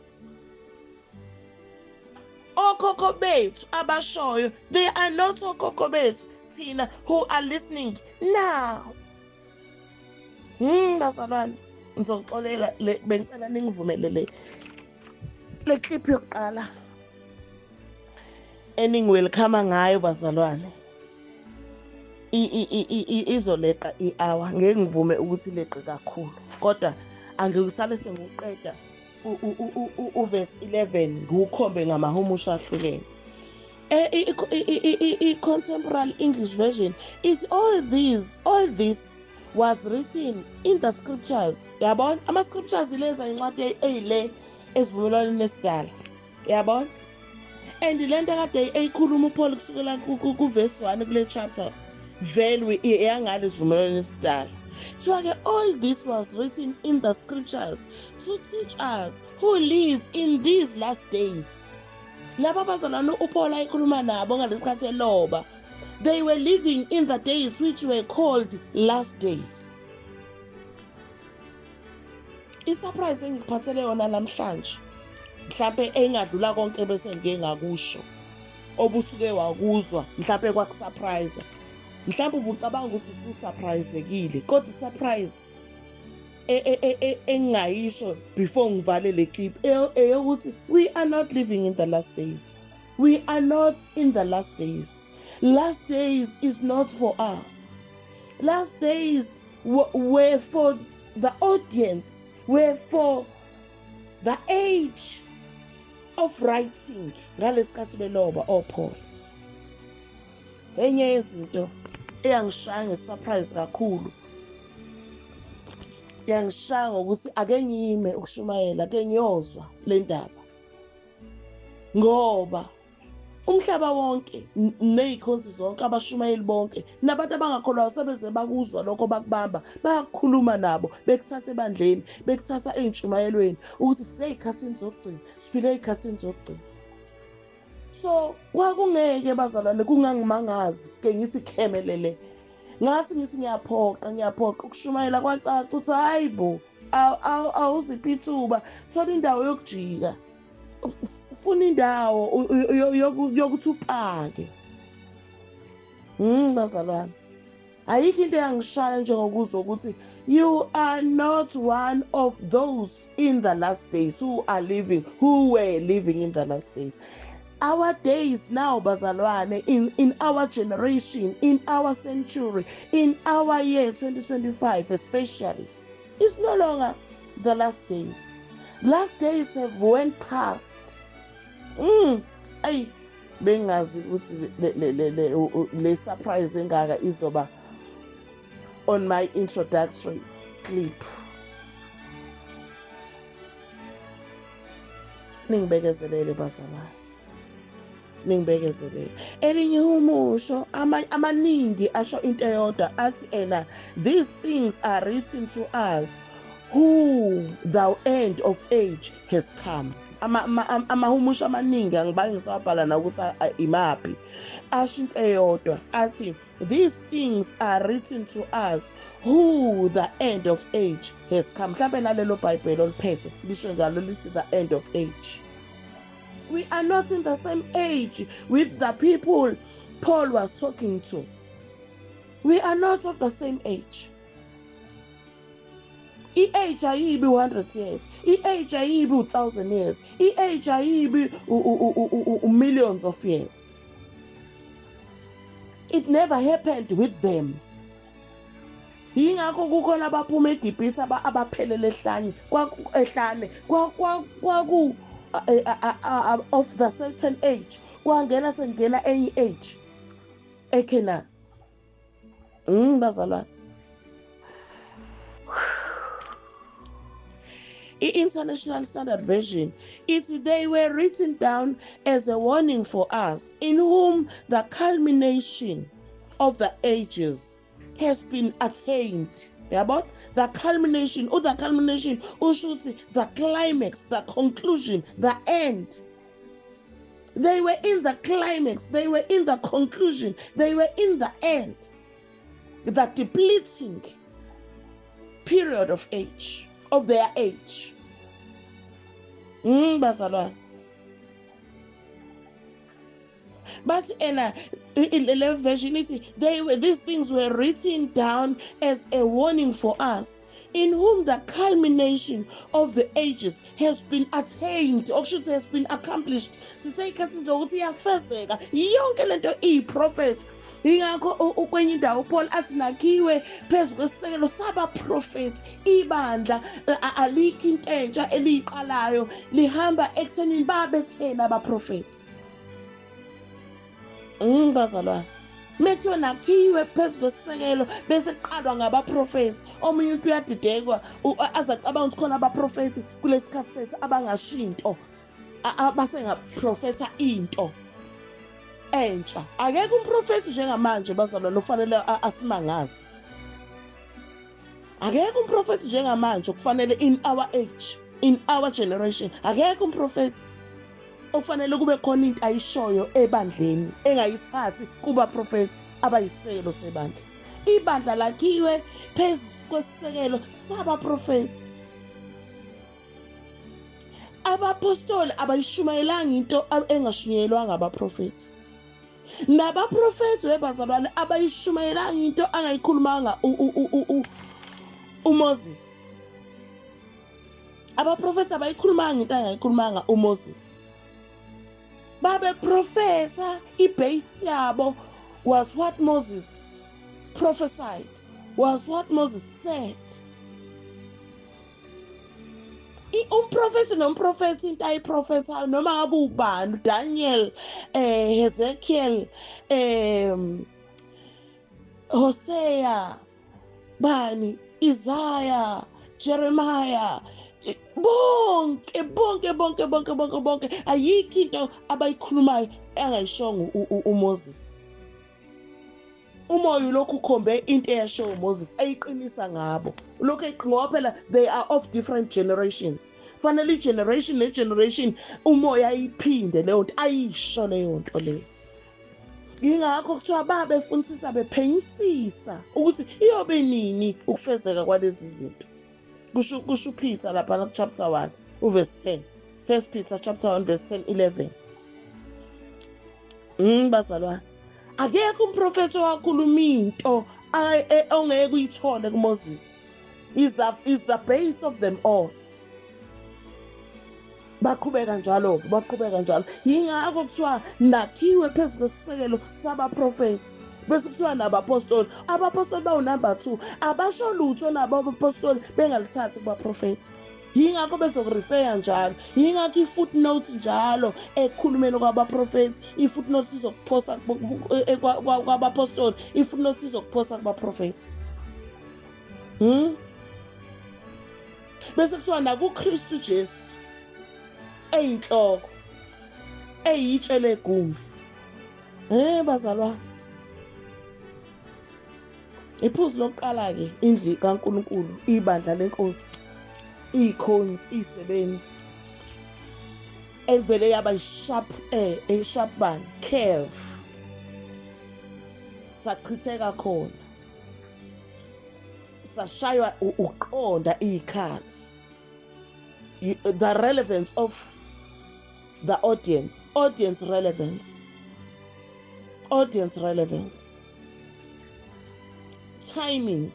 Okhokho bethu abashoyo, they are not okhokho bethu thina who are listening now. Bazalwane, ngizoxolela bengicela ningivumele le clip yokuqala eningwelkhama ngayo bazalwane. Izoleqa i-hour, ngeke ngivume ukuthi ileqe kakhulu, kodwa angikusale sengiqeda uverse 11 ngiwukhombe ngamahumusha ahlukene. I-contemporary English version is all this was written in the scriptures. Yabona ama-scriptures leza incwadi eyile esivumelwaneni esidala, yabona. And le nto kade eyikhuluma uPaul kusukela kuverse 1 kule chapter vele eyangale isivumelwano esidala. So all this was written in the scriptures to teach us who live in these last days. Laba bazalwane uPaul ayikhuluma nabo ngalesikhathi eloba, they were living in the days which were called last days. I-surprise engiphathele yona namhlanje, mhlawumbe engadlula konke bese ngeke ngakusho obusuke wakuzwa, mhlawumbe kwakusurprise, mhlawumbe ubucabanga ukuthi ususurprisekile, kodwa surprise engayisho before ngivale le clip eyokuthi we are not living in the last days. We are not in the last days. Last days is not for us. Last days were for the audience, were for the age of writing ngalesikhathi beloba oPaul. Enye yezinto eyangishaya ngesurprise kakhulu, yangishaya ngokuthi ake ngiyime ukushumayela, ake ngiyozwa le ndaba, ngoba umhlaba wonke nezikhonzi zonke, abashumayeli bonke nabantu abangakholwayo sebeze bakuzwa lokho, bakubamba, bayakhuluma nabo, bekuthatha ebandleni, bekuthatha ey'ntshumayelweni ukuthi sisey'khathini zokugcina, siphile ey'khathini zokugcina. So kwakungeke bazalwane kungangimangazi ke ngithi khemelele, ngathi ngithi ngiyaphoqa ukushumayela, kwacaca ukuthi hayi bo awuziphi ithuba, thola indawo yokujika, ufuna indawo yokuthi upake. Bazalwane, ayikho into eyangishaya njengokuzwa ukuthi you are not one of those in the last days who were living in the last days. Our days now, bazalwane, in our generation, in our century, in our year 2025 especially, it's no longer the last days. Last days have went past. Ay, bengazi ukuthi le surprise engaka izoba on my introductory clip. Ningibekezelele bazalwane, ningibekezelele. Elinye umusho amaningi asho into eyodwa athi these things are written to us who the end of age has come. Amahumusho amaningi angibangi ngisabhala na ukuthi imaphi asho into eyodwa athi these things are written to us who the end of age has come. Mhlawumbe nalelo Bible oliphethe lisho njalo lisi the end of age. We are not in the same age with the people Paul was talking to. We are not of the same age. I-age ayibi 100 years. I-age ayibi 1,000 years. I-age ayibi millions of years. It never happened with them. Yingakho kukhona abaphuma eGibhithe abaphelele ehlane kwaku of the certain age, kwangena sengena enye age eKenani. Bazalwane, i-International Standard Version, they were written down as a warning for us, in whom the culmination of the ages has been attained. Yabona, the culmination, ushuthi the climax, the conclusion, the end. They were in the climax, they were in the conclusion, they were in the end. The depleting period of age, of their age. Bazalwane. But in the version, these things were written down as a warning for us, in whom the culmination of the ages has been attained, or should say has been accomplished. Sisay khathi nje ukuthi iyafezeka yonke lento iyiprophet. Ingakho kwenye indawo Paul athi nakhiwe phezu kwesisekelo sabaprofeti, ibandla alikho into entsha eliyiqalayo, lihamba ekuthenini babethena abaprofeti. Bazalwane, methiwe nakhiwe phezu kwesisekelo bese kuqalwa ngabaprofeti. Omunye umuntu uyadidekwa azacabanga ukuthi khona abaprofeti kulesikhathi sethu abangashinto, abasengaprofetha into entsha. Akekho umprofeti njengamanje bazalwane ofanele asimangaze. Akekho umprofeti njengamanje okufanele in our age, in our generation. Akekho umprofeti okufanele kube khona into ayishoyo ebandleni engayithathi kuba profethi abayisekelo sebandla. Ibandla lakhiwe phezu kwesisekelo sabaprofethi. Abapostoli abayishumayelanga into engashunyelwanga abaprofethi. Nabaprofethi webazalwane abayishumayelanga into angayikhulumanga uMoses. Abaprofethi abayikhulumanga into angayikhulumanga uMoses. Babe prophetha, ibase yabo was what Moses prophesied, was what Moses said. Umprofethi nomprofethi into ayiprofethayo noma ngabe ubani, Daniel, Ezekiel, Hosea, bani, Isaiah, Jeremiah, bonke ayikho into abayikhulumayo engayishongo uMoses. Umoya lokhu ukhombe into eyasho uMoses ayiqinisa ngabo. Lokho ngoba phela they are of different generations. Fanele generation negeneration umoya ayiphinde leyo nto ayisho leyo nto leyo. Ingakho kuthiwa babefunisisa bephenyisisa ukuthi iyobe nini ukufezeka kwalezi zinto. Kusho Peter lapha chapter 1 verse 10. 1 Peter chapter 1 verse 10, 11. Bazalwane, akekho umprofethi owakhuluma into ongeke uyithole kuMoses. Is the base of them all. Baqhubeka njalo. Yingakho kuthiwa nakhiwe phezu kwesisekelo sabaprofethi. Bese kuthiwa nabapostoli. Abapostoli bawu number 2. Abasho lutho nabo abapostoli bengalithathi kubaprofethi. Yingakho bezokurefer njalo. Yingakho ifootnote njalo ekhulumeni kwabaprofethi, ifootnote izokuphosa kwabapostoli, ifootnote izokuphosa kubaprofethi. Bese kuthiwa nakuKristu Jesu eyinhloko, eyitshe legumbi. Bazalwane, iphuzu lokuqala ke indlu kaNkulunkulu, ibandla lenkosi, ikhonsi, isebenzi evele yaba sharp band curve sachitheka khona, sashaywa uqonda ikhathi. The relevance of the audience relevance, timing,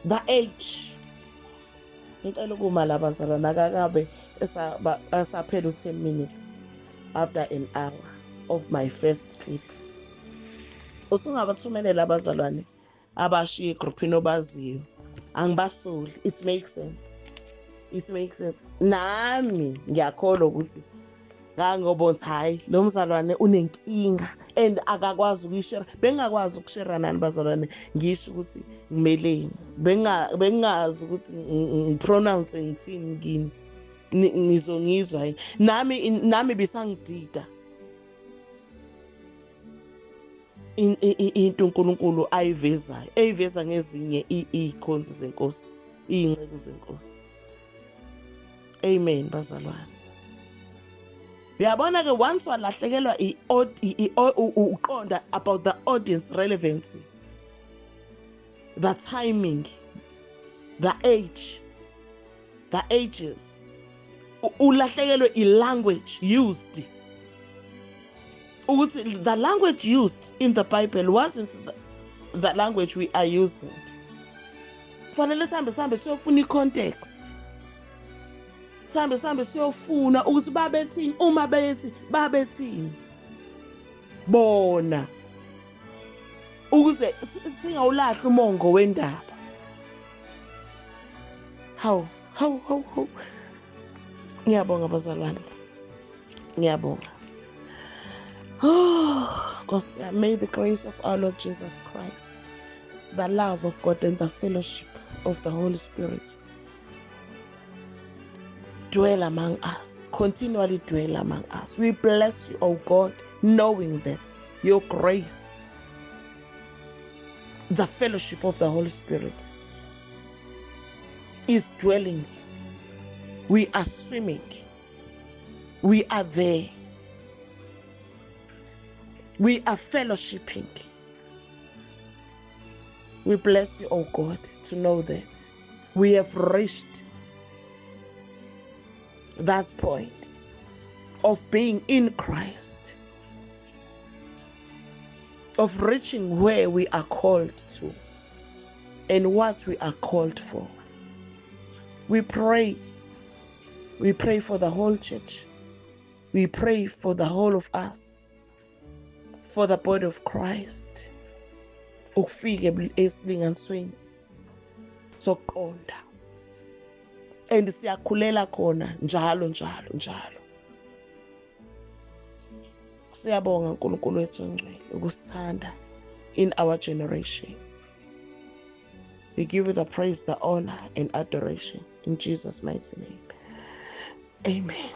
the age. Ngicela ukuma la bazalwana akakabe esaphela 10 minutes after an hour of my first clip. Usungabathumelela abazalwane abashiya egroupini obaziyo, angibasoli. It makes sense. Nami ngiyakholwa ukuthi ngangobona hayi lo mzalwane unenkinga and akakwazi ukuyishare. Bengakwazi ukushare nani bazalwane, ngisho ukuthi ngimeleni, bengazi ukuthi ngipronounce ngithini kini, ngizongizwa nami besangidida into uNkulunkulu ayivezayo, eyiveza ngezinye ikhonzi zenkosi, iy'nceku zenkosi. Amen bazalwane. Uyabona ke once walahlekelwa uqonda about the audience relevancy, the timing, the ages. Ulahlekelwe i-language used. The language used in the Bible wasn't the language we are using. Kufanele sihambe siyofuna i-context. Sihambe siyofuna ukuthi babethini, uma bethi babethini bona, ukuze singawulahli umongo wendaba. Hawu. Ngiyabonga bazalwane. Ngiyabonga. May the grace of our Lord Jesus Christ, the love of God, and the fellowship of the Holy Spirit dwell among us, continually dwell among us. We bless you, O God, knowing that your grace, the fellowship of the Holy Spirit is dwelling. We are swimming. We are there. We are fellowshipping. We bless you, O God, to know that we have reached that point of being in Christ, of reaching where we are called to and what we are called for. We pray for the whole church. We pray for the whole of us, for the body of Christ, ukufike esilinganisweni sokuqonda, and siyakhulela khona njalo. Siyabonga uNkulunkulu wethu ongcwele ukusithanda in our generation. We give you the praise, the honor, and adoration in Jesus' mighty name. Amen.